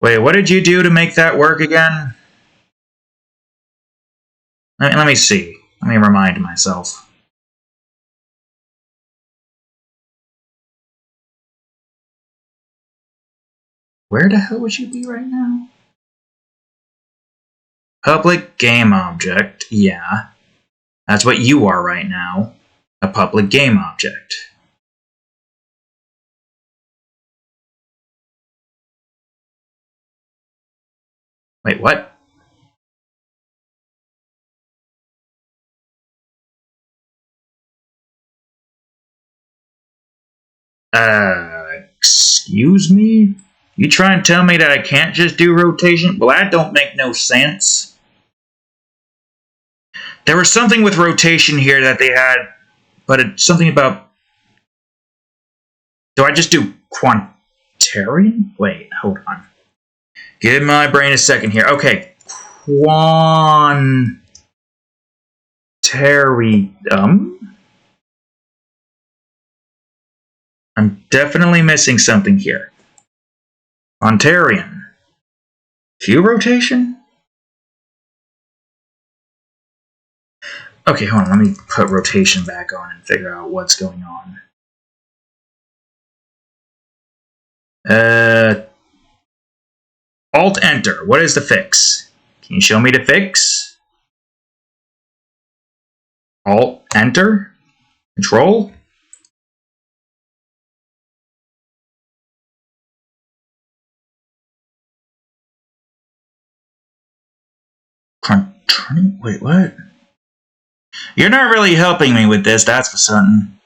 Wait, what did you do to make that work again? Let me see. Let me remind myself. Where the hell would you be right now? Public game object. Yeah. That's what you are right now. A public game object. Wait, what? Excuse me? You try and tell me that I can't just do rotation? Well, that don't make no sense. There was something with rotation here that they had, but it's something about... Do I just do Quantarian? Wait, hold on. Give my brain a second here. Okay. Quantarium? I'm definitely missing something here. Ontarian. Q rotation? Okay, hold on. Let me put rotation back on and figure out what's going on. Alt-Enter. What is the fix? Can you show me the fix? Alt-Enter? Control? Wait, what? You're not really helping me with this, that's for certain.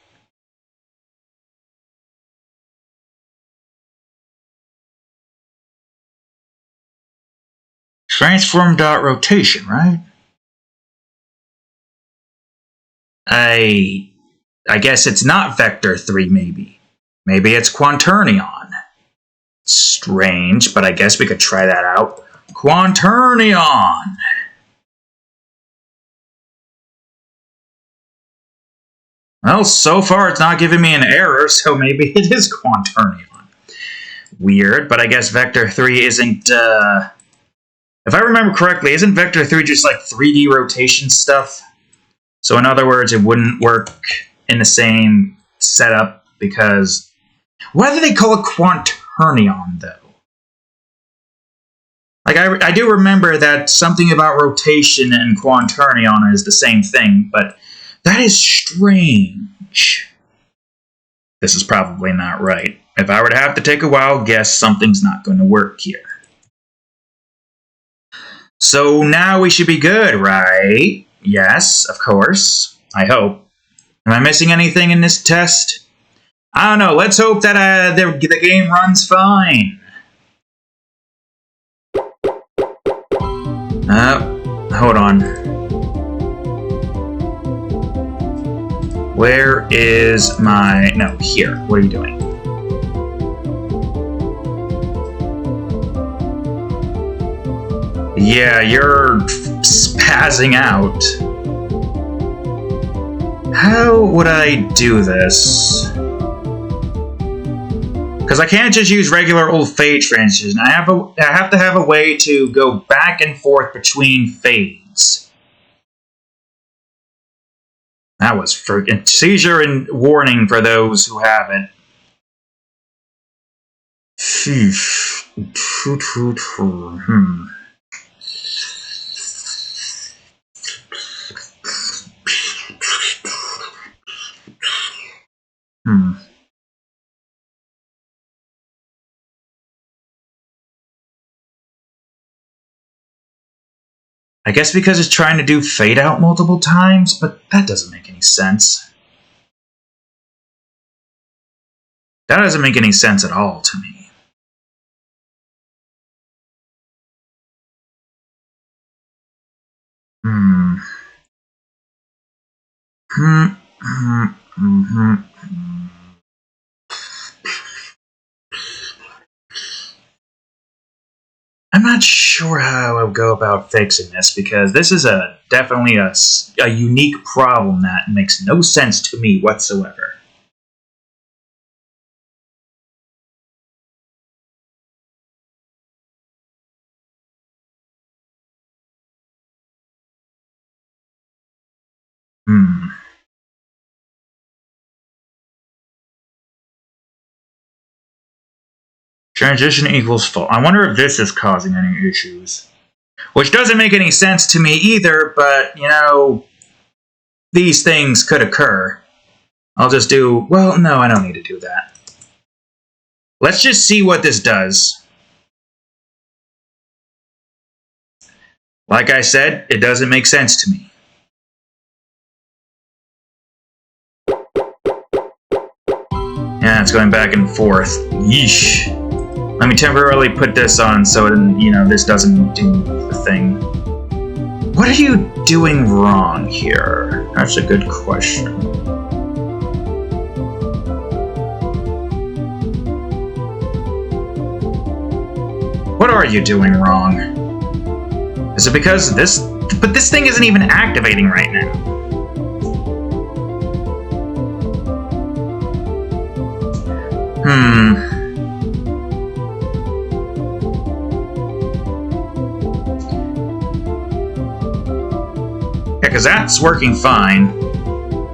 Transform dot rotation, right? I guess it's not vector 3, maybe. Maybe it's Quaternion. Strange, but I guess we could try that out. Quaternion! Well, so far it's not giving me an error, so maybe it is Quaternion. Weird, but I guess vector 3 isn't, if I remember correctly, isn't vector 3 just like 3D rotation stuff? So in other words, it wouldn't work in the same setup because... Why do they call it Quaternion, though? Like, I do remember that something about rotation and Quaternion is the same thing, but that is strange. This is probably not right. If I were to have to take a wild guess, something's not going to work here. So now we should be good, right? Yes, of course. I hope. Am I missing anything in this test? I don't know. Let's hope that the game runs fine. Hold on. Where is my... No, here. What are you doing? Yeah, you're spazzing out. How would I do this? Because I can't just use regular old fade transition. I have to have a way to go back and forth between fades. That was freaking seizure and warning for those who have it. I guess because it's trying to do fade out multiple times, but that doesn't make any sense. That doesn't make any sense at all to me. I'm not sure how I would go about fixing this, because this is definitely a unique problem that makes no sense to me whatsoever. Transition equals full. I wonder if this is causing any issues. Which doesn't make any sense to me either, but, you know, these things could occur. I'll just do... Well, no, I don't need to do that. Let's just see what this does. Like I said, it doesn't make sense to me. Yeah, it's going back and forth. Yeesh. Let me temporarily put this on so this doesn't do the thing. What are you doing wrong here? That's a good question. What are you doing wrong? Is it because this... But this thing isn't even activating right now. Yeah, because that's working fine.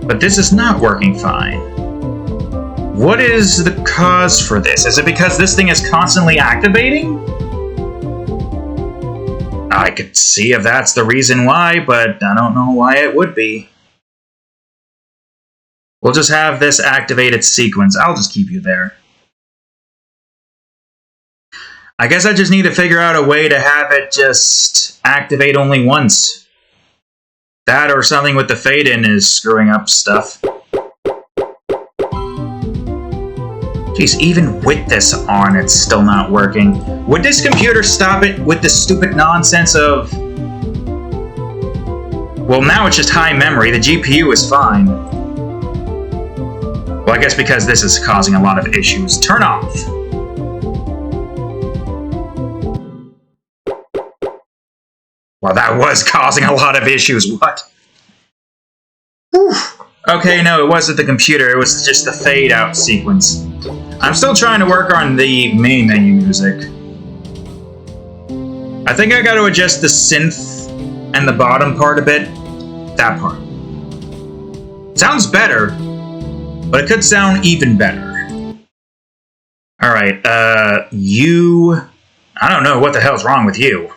But this is not working fine. What is the cause for this? Is it because this thing is constantly activating? I could see if that's the reason why, but I don't know why it would be. We'll just have this activated sequence. I'll just keep you there. I guess I just need to figure out a way to have it just activate only once. That or something with the fade-in is screwing up stuff. Jeez, even with this on, it's still not working. Would this computer stop it with the stupid nonsense of... Well, now it's just high memory. The GPU is fine. Well, I guess because this is causing a lot of issues. Turn off! Well, that was causing a lot of issues. What? Whew. Okay, no, it wasn't the computer. It was just the fade-out sequence. I'm still trying to work on the main menu music. I think I gotta adjust the synth and the bottom part a bit. That part. Sounds better, but it could sound even better. Alright, you... I don't know what the hell's wrong with you.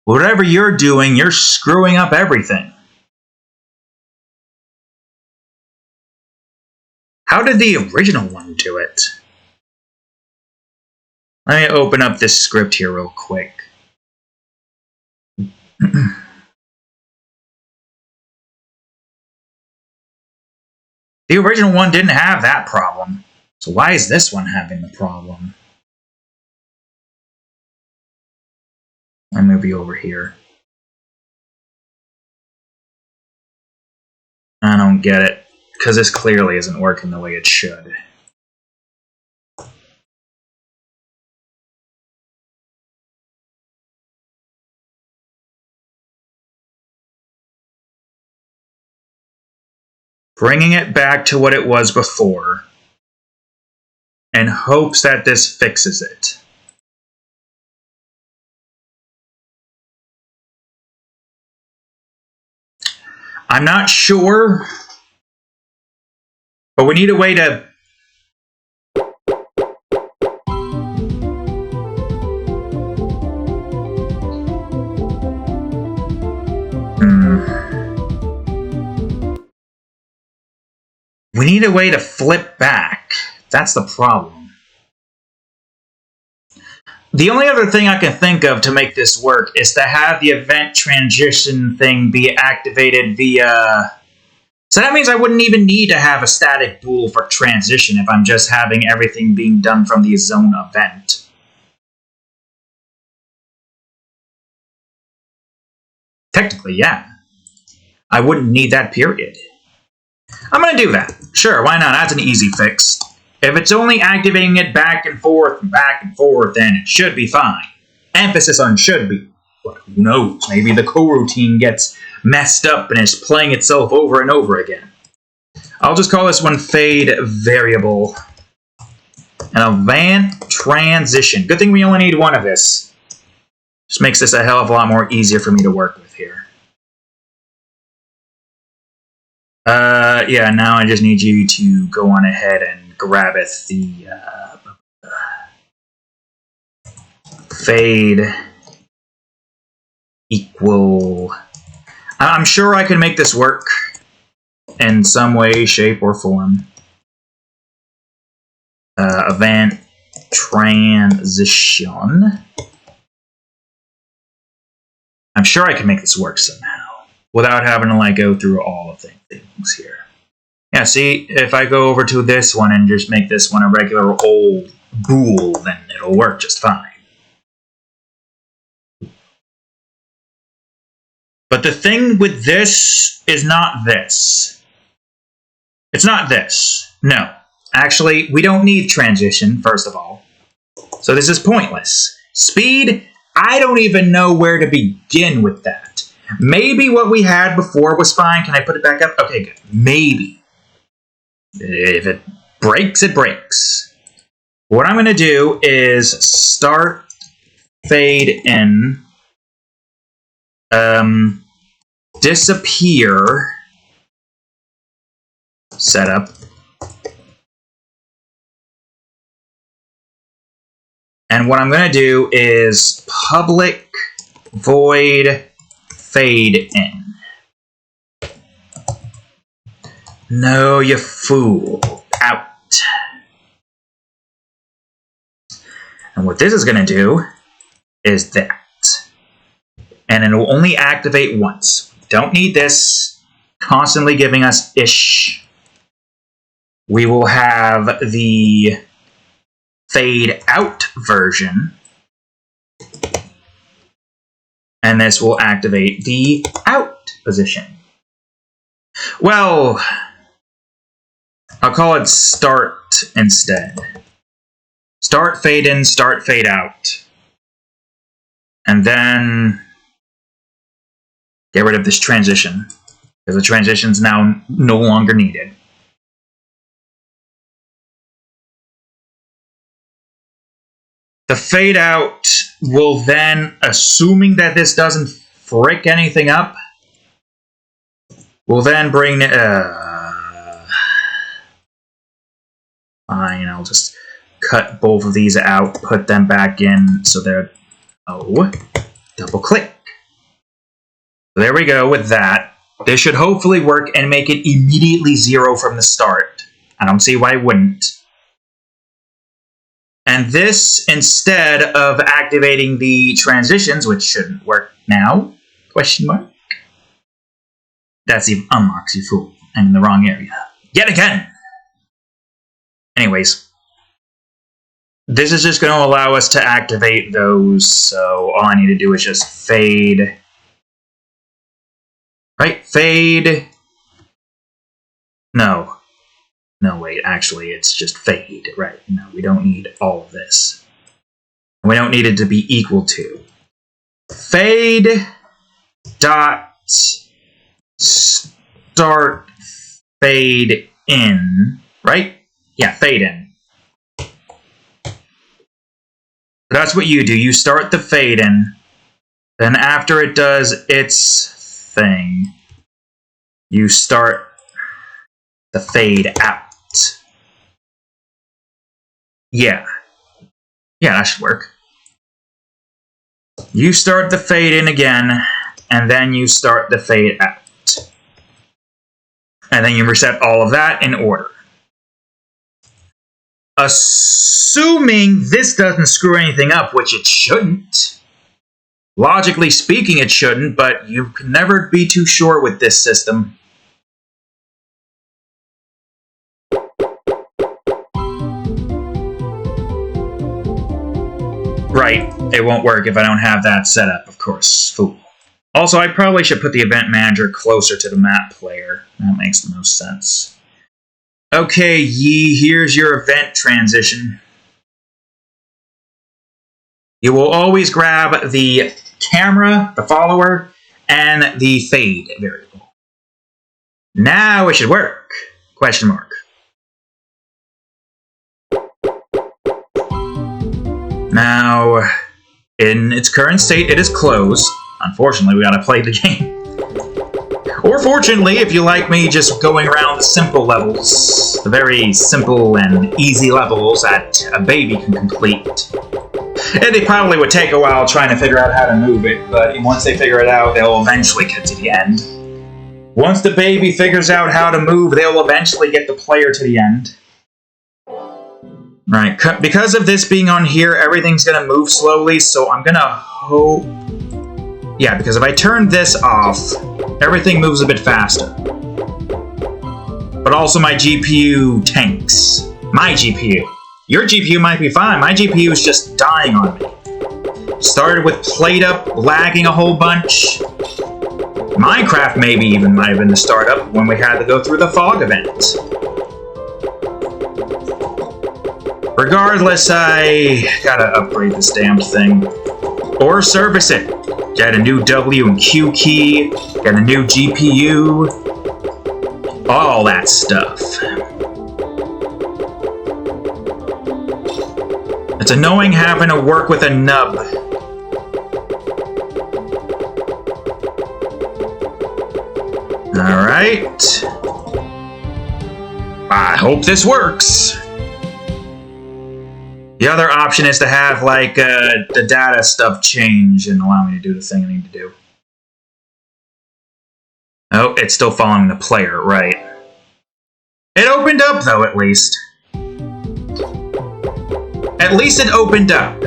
Whatever you're doing, you're screwing up everything. How did the original one do it? Let me open up this script here real quick. The original one didn't have that problem. So why is this one having the problem? Let me move you over here. I don't get it. Because this clearly isn't working the way it should. Bringing it back to what it was before, in hopes that this fixes it. I'm not sure, but we need a way to... We need a way to flip back. That's the problem. The only other thing I can think of to make this work is to have the event transition thing be activated via... So that means I wouldn't even need to have a static bool for transition if I'm just having everything being done from the zone event. Technically, yeah. I wouldn't need that period. I'm going to do that. Sure, why not? That's an easy fix. If it's only activating it back and forth, then it should be fine. Emphasis on should be. But who knows? Maybe the coroutine gets messed up and is playing itself over and over again. I'll just call this one fade variable. An event transition. Good thing we only need one of this. Just makes this a hell of a lot more easier for me to work with here. Yeah, now I just need you to go on ahead and grab it the fade equal. I'm sure I can make this work in some way, shape, or form. Event transition. I'm sure I can make this work somehow without having to like go through all of the things here. Yeah, see, if I go over to this one and just make this one a regular old bool, then it'll work just fine. But the thing with this is not this. It's not this. No. Actually, we don't need transition, first of all. So this is pointless. Speed, I don't even know where to begin with that. Maybe what we had before was fine. Can I put it back up? Okay, good. Maybe. If it breaks, it breaks. What I'm going to do is start fade in, disappear, setup, and what I'm going to do is public void fade in. No, you fool. Out. And what this is going to do is that. And it will only activate once. Don't need this constantly giving us ish. We will have the fade out version. And this will activate the out position. Well, I'll call it start instead. Start fade in, start fade out. And then get rid of this transition, because the transition's now no longer needed. The fade out will then, assuming that this doesn't frick anything up, will then bring fine, I'll just cut both of these out, put them back in so they're double click. There we go with that. This should hopefully work and make it immediately 0 from the start. I don't see why it wouldn't. And this, instead of activating the transitions, which shouldn't work now, question mark. That's the unlocks, you fool. I'm in the wrong area. Yet again! Anyways. This is just going to allow us to activate those, so all I need to do is just fade. Right? Fade. No. No, wait, actually, it's just fade. Right. No, we don't need all of this. We don't need it to be equal to. Fade dot start fade in. Right? Yeah, fade in. That's what you do. You start the fade in. Then after it does its thing, you start the fade out. Yeah. Yeah, that should work. You start the fade in again, and then you start the fade out. And then you reset all of that in order. Assuming this doesn't screw anything up, which it shouldn't. Logically speaking, it shouldn't, but you can never be too sure with this system. Right, it won't work if I don't have that set up, of course. Fool. Also, I probably should put the event manager closer to the map player. That makes the most sense. Okay, Yi, here's your event transition. You will always grab the camera, the follower, and the fade variable. Now it should work. Question mark. Now, in its current state, it is closed. Unfortunately, we gotta play the game. Or fortunately, if you like me, just going around the simple levels. The very simple and easy levels that a baby can complete. And they probably would take a while trying to figure out how to move it, but once they figure it out, they'll eventually get to the end. Once the baby figures out how to move, they'll eventually get the player to the end. Right, because of this being on here, everything's gonna move slowly, so I'm gonna hope... Yeah, because if I turn this off, everything moves a bit faster. But also my GPU tanks. My GPU. Your GPU might be fine, my GPU is just dying on me. Started with PlateUp, lagging a whole bunch. Minecraft maybe even might have been the startup when we had to go through the fog event. Regardless, I gotta upgrade this damn thing. Or service it. Get a new W and Q key, get a new GPU, all that stuff. It's annoying having to work with a nub. Alright. I hope this works. The other option is to have, like, the data stuff change and allow me to do the thing I need to do. Oh, it's still following the player, right. It opened up, though, at least. At least it opened up.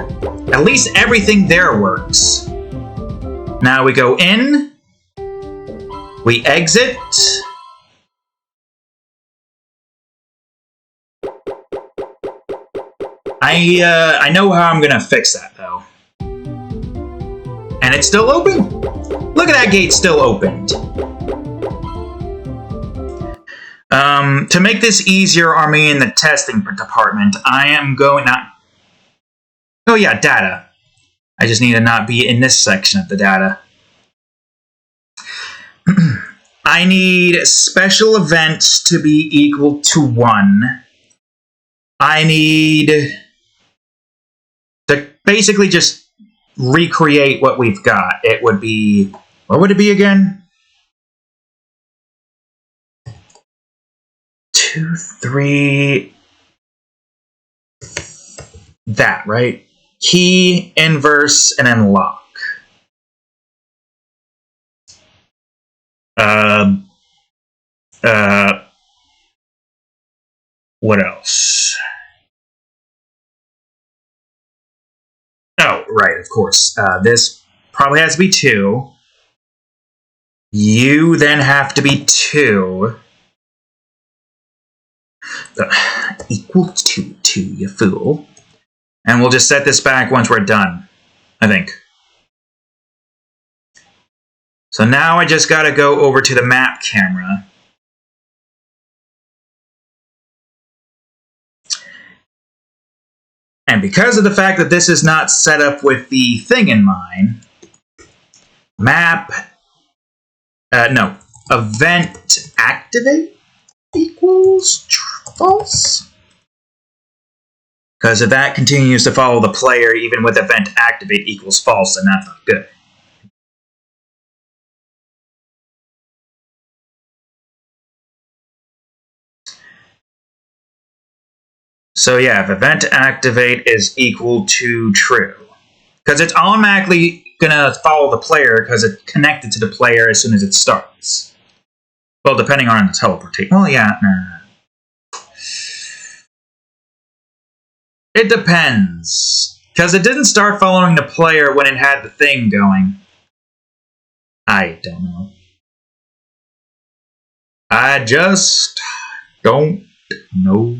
At least everything there works. Now we go in. We exit. I know how I'm gonna fix that, though. And it's still open? Look at that gate still opened. To make this easier on me in the testing department, I am going not... Oh yeah, data. I just need to not be in this section of the data. I need special events to be equal to 1. I need... to basically just recreate what we've got. It would be... What would it be again? 2, 3... That, right? Key, inverse, and then lock. What else? Oh, right, of course. This probably has to be 2. You then have to be 2. Equal to 2, you fool. And we'll just set this back once we're done, I think. So now I just gotta go over to the map camera. And because of the fact that this is not set up with the thing in mind, event activate equals false. Because if that continues to follow the player, even with event activate equals false, then that's not good. So yeah, if event activate is equal to true. Because it's automatically going to follow the player because it's connected to the player as soon as it starts. Well, depending on the teleportation. Well, yeah. It depends. Because it didn't start following the player when it had the thing going. I don't know. I just don't know.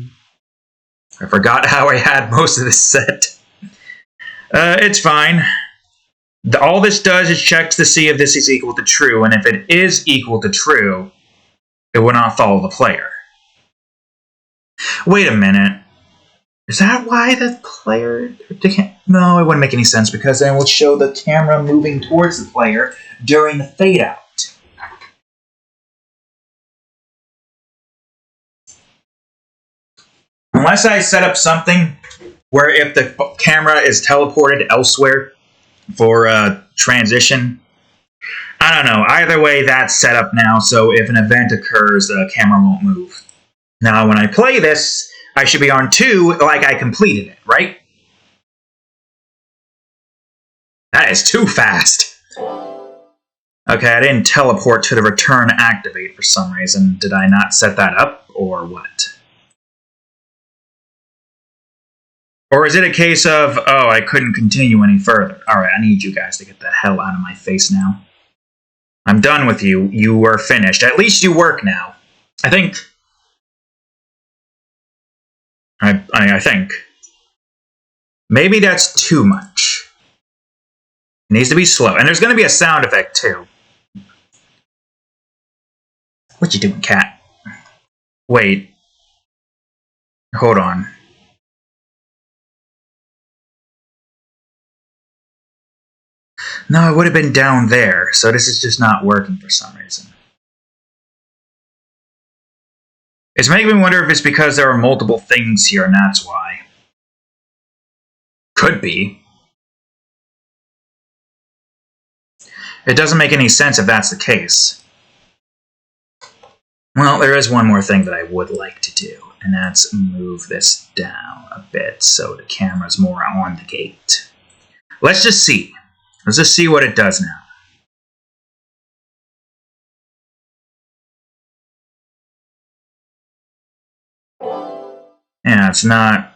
I forgot how I had most of this set. It's fine. All this does is checks to see if this is equal to true, and if it is equal to true, it will not follow the player. Wait a minute. Is that why the player... No, it wouldn't make any sense, because then it will show the camera moving towards the player during the fade-out. Unless I set up something where if the camera is teleported elsewhere for a transition, I don't know. Either way, that's set up now, so if an event occurs, the camera won't move. Now, when I play this, I should be on 2 like I completed it, right? That is too fast. Okay, I didn't teleport to the return activate for some reason. Did I not set that up, or what? Or is it a case of, oh, I couldn't continue any further? Alright, I need you guys to get the hell out of my face now. I'm done with you. You are finished. At least you work now. I think. I think. Maybe that's too much. It needs to be slow. And there's going to be a sound effect, too. What you doing, cat? Wait. Hold on. No, it would have been down there, so this is just not working for some reason. It's making me wonder if it's because there are multiple things here and that's why. Could be. It doesn't make any sense if that's the case. Well, there is one more thing that I would like to do, and that's move this down a bit so the camera's more on the gate. Let's just see. Let's just see what it does now. Yeah, it's not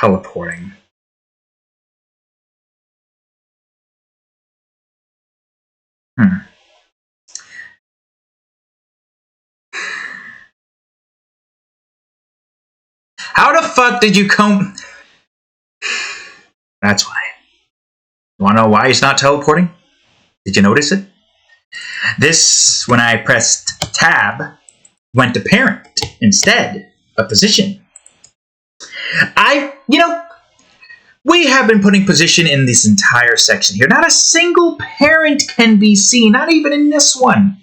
teleporting. How the fuck did you come? That's why. You wanna know why it's not teleporting? Did you notice it? This, when I pressed tab, went to parent instead of position. We have been putting position in this entire section here. Not a single parent can be seen, not even in this one.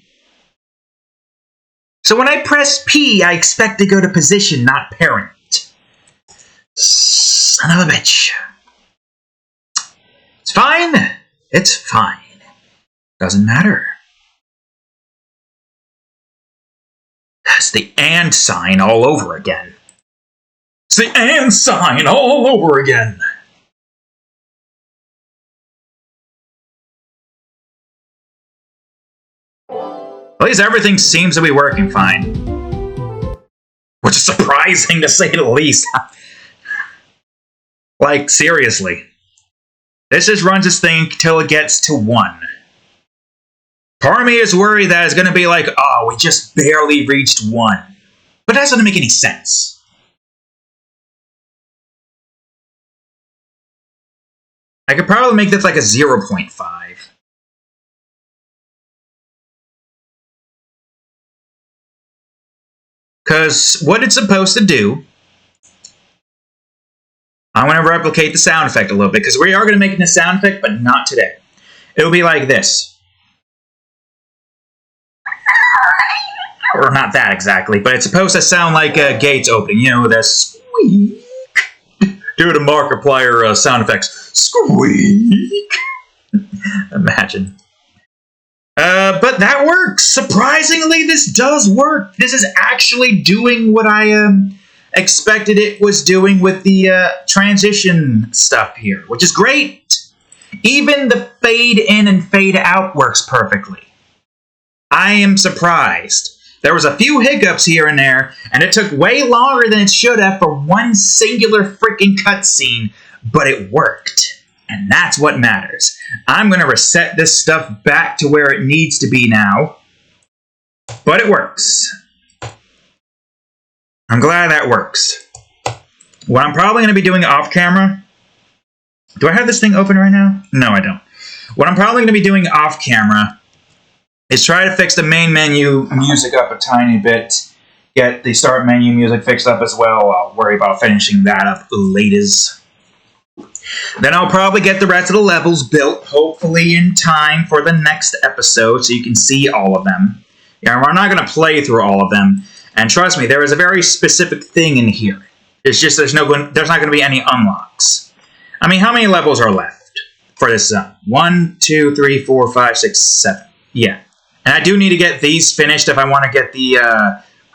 So when I press P, I expect to go to position, not parent. Son of a bitch. It's fine. It's fine. Doesn't matter. That's the and sign all over again. It's the and sign all over again. At least everything seems to be working fine. Which is surprising to say the least. Like, seriously. This just runs this thing till it gets to 1. Part of me is worried that it's going to be like, oh, we just barely reached 1. But that doesn't make any sense. I could probably make this like a 0.5. Because what it's supposed to do, I want to replicate the sound effect a little bit, because we are going to make the sound effect, but not today. It'll be like this. Or not that exactly, but it's supposed to sound like gates opening. You know, the squeak. Do the Markiplier sound effects. Squeak. Imagine. But that works. Surprisingly, this does work. This is actually doing what I expected it was doing with the transition stuff here, which is great. Even the fade in and fade out works perfectly. I am surprised. There was a few hiccups here and there, and it took way longer than it should have for one singular freaking cutscene, but it worked. And that's what matters. I'm going to reset this stuff back to where it needs to be now, but it works. I'm glad that works. What I'm probably going to be doing off camera... Do I have this thing open right now? No, I don't. What I'm probably going to be doing off camera is try to fix the main menu music up a tiny bit. Get the start menu music fixed up as well. I'll worry about finishing that up later. Then I'll probably get the rest of the levels built, hopefully in time for the next episode, so you can see all of them. Yeah, we're not going to play through all of them. And trust me, there is a very specific thing in here. It's just there's not going to be any unlocks. I mean, how many levels are left for this zone? 1, 2, 3, 4, 5, 6, 7. Yeah. And I do need to get these finished if I want to get the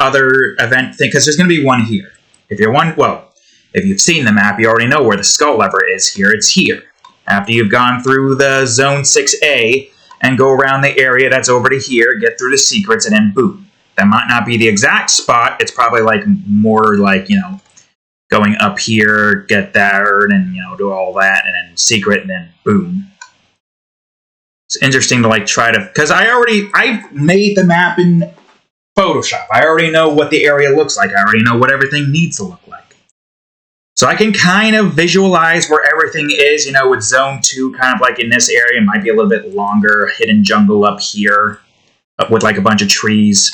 other event thing, because there's going to be one here. If you've seen the map, you already know where the skull lever is here. It's here. After you've gone through the Zone 6A and go around the area that's over to here, get through the secrets, and then boom. That might not be the exact spot. It's probably like more like, going up here, get there, and do all that, and then secret, and then boom. It's interesting to try to, because I've made the map in Photoshop. I already know what the area looks like. I already know what everything needs to look like. So I can kind of visualize where everything is, with Zone 2, kind of like in this area. It might be a little bit longer, hidden jungle up here, with a bunch of trees.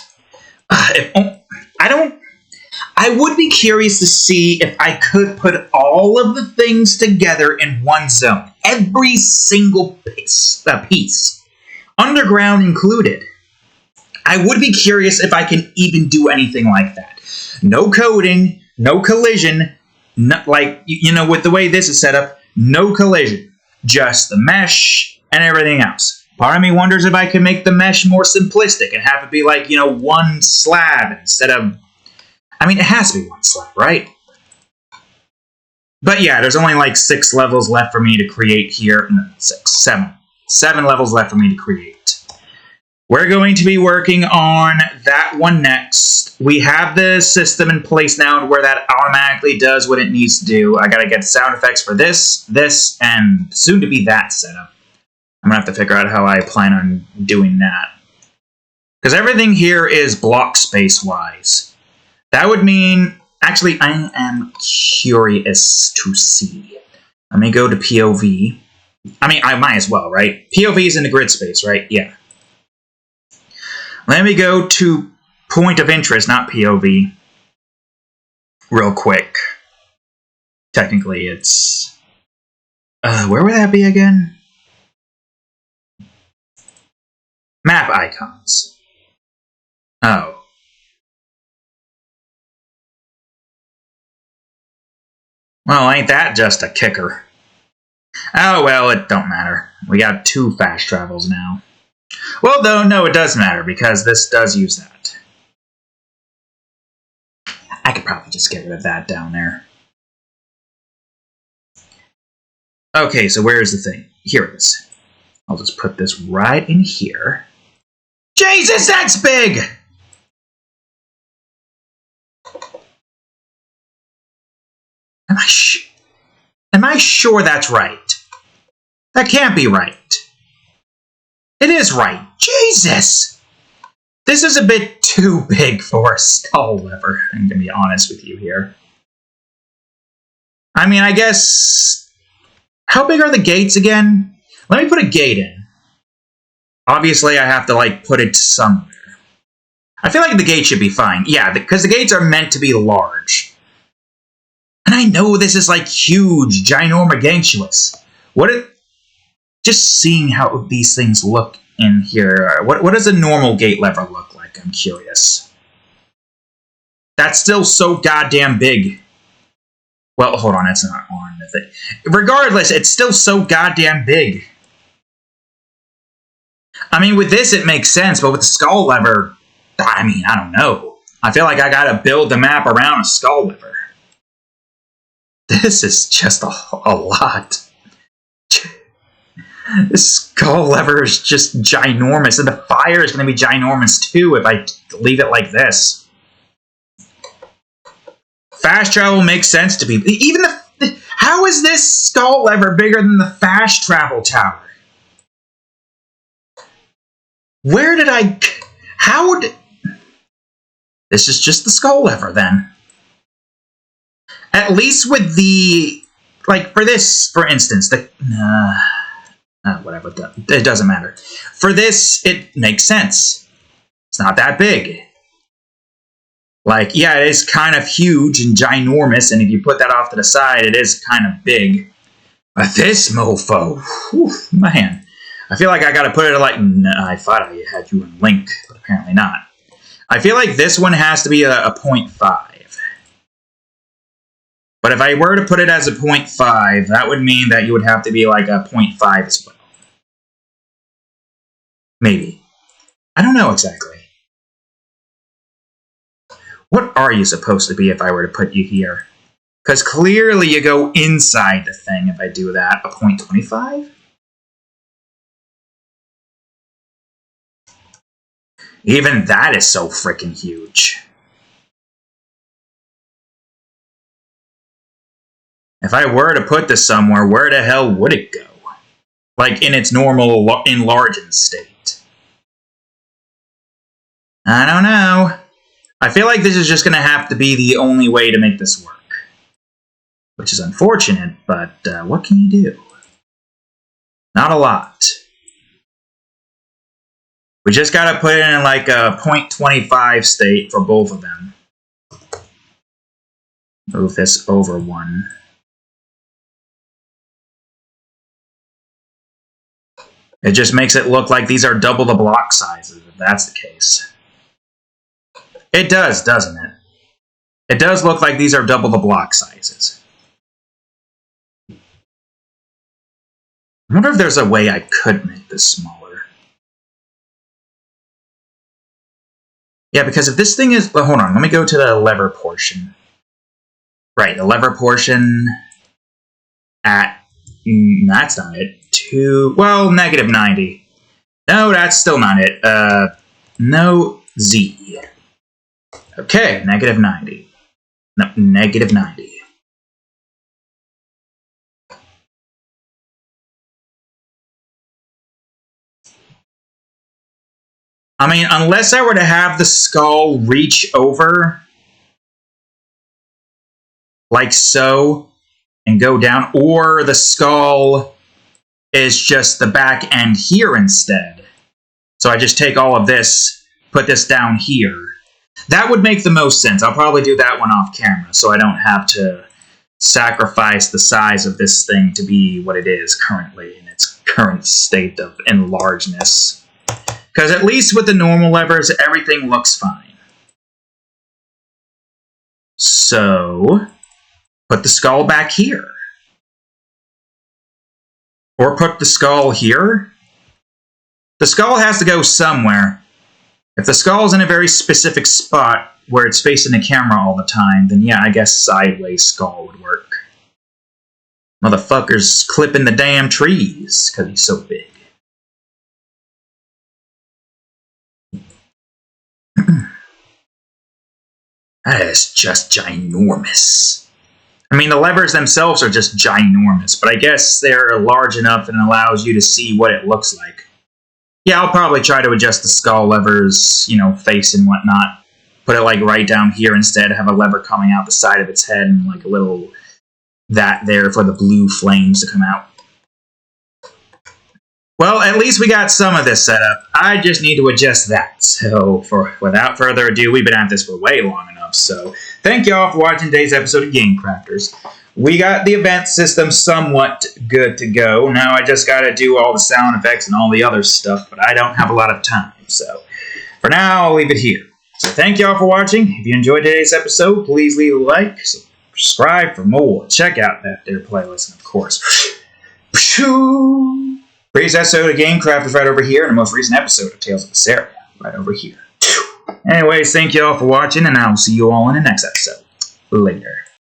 I would be curious to see if I could put all of the things together in one zone. Every single piece, underground included. I would be curious if I can even do anything like that. No coding, no collision, with the way this is set up, no collision. Just the mesh and everything else. Part of me wonders if I can make the mesh more simplistic and have it be one slab instead of... I mean, it has to be one slab, right? But yeah, there's only 6 levels left for me to create here. No, 6, 7. 7 levels left for me to create. We're going to be working on that one next. We have the system in place now where that automatically does what it needs to do. I gotta get sound effects for this, and soon to be that setup. I'm gonna have to figure out how I plan on doing that. Because everything here is block space-wise. That would mean... Actually, I am curious to see. Let me go to POV. I mean, I might as well, right? POV is in the grid space, right? Yeah. Let me go to point of interest, not POV. Real quick. Technically, it's... where would that be again? Map icons. Oh. Well, ain't that just a kicker? Oh, well, it don't matter. We got 2 fast travels now. Well, though, no, it does matter, because this does use that. I could probably just get rid of that down there. Okay, so where's the thing? Here it is. I'll just put this right in here. Jesus, that's big! Am I sure that's right? That can't be right. It is right. Jesus! This is a bit too big for a skull lever. I'm gonna be honest with you here. I mean, I guess... How big are the gates again? Let me put a gate in. Obviously, I have to, put it somewhere. I feel like the gate should be fine. Yeah, because the gates are meant to be large. And I know this is, huge, ginormous. Just seeing how these things look in here. What does a normal gate lever look like? I'm curious. That's still so goddamn big. Well, hold on, that's not on the thing. Regardless, it's still so goddamn big. I mean, with this, it makes sense, but with the skull lever, I mean, I don't know. I feel like I gotta build the map around a skull lever. This is just a lot. This skull lever is just ginormous, and the fire is going to be ginormous too if I leave it like this. Fast travel makes sense to people. Even how is this skull lever bigger than the fast travel tower? Where did I... How did... This is just the skull lever, then. At least with the... Like, for this, for instance, the... whatever, it doesn't matter. For this, it makes sense. It's not that big. Like, yeah, it is kind of huge and ginormous, and if you put that off to the side, it is kind of big. But this mofo, whew, man. I feel like I gotta put it like... I thought I had you in link, but apparently not. I feel like this one has to be a 0.5. But if I were to put it as a 0.5, that would mean that you would have to be like a 0.5 as well. Maybe. I don't know exactly. What are you supposed to be if I were to put you here? Because clearly you go inside the thing if I do that. A 0.25? Even that is so freaking huge. If I were to put this somewhere, where the hell would it go? Like in its normal enlarging state. I don't know. I feel like this is just going to have to be the only way to make this work. Which is unfortunate, but what can you do? Not a lot. We just got to put it in like a 0.25 state for both of them. Move this over one. It just makes it look like these are double the block sizes, if that's the case. It does, doesn't it? It does look like these are double the block sizes. I wonder if there's a way I could make this smaller. Yeah, because if this thing is... Well, hold on, let me go to the lever portion. Right, the lever portion at... that's not it. Well, negative 90. No, that's still not it. No, Z. Okay, negative 90. No, negative 90. I mean, unless I were to have the skull reach over, like so, and go down, or the skull is just the back end here instead. So I just take all of this, put this down here. That would make the most sense. I'll probably do that one off camera, so I don't have to sacrifice the size of this thing to be what it is currently in its current state of enlargeness. Because at least with the normal levers, everything looks fine. So, put the skull back here. Or put the skull here. The skull has to go somewhere. If the skull's in a very specific spot where it's facing the camera all the time, then yeah, I guess sideways skull would work. Motherfucker's clipping the damn trees because he's so big. That is just ginormous. I mean, the levers themselves are just ginormous, but I guess they're large enough and allows you to see what it looks like. Yeah, I'll probably try to adjust the skull levers, you know, face and whatnot. Put it like right down here instead, have a lever coming out the side of its head and like a little that there for the blue flames to come out. Well, at least we got some of this set up. I just need to adjust that. So, without further ado, we've been at this for way long enough. So, thank y'all for watching today's episode of Game Crafters. We got the event system somewhat good to go. Now I just got to do all the sound effects and all the other stuff, but I don't have a lot of time. So, for now, I'll leave it here. So, thank y'all for watching. If you enjoyed today's episode, please leave a like, subscribe for more. Check out that there playlist, and of course, previous episode of Game Crafters right over here, and the most recent episode of Tales of Vesperia right over here. Anyways, thank you all for watching, and I will see you all in the next episode. Later.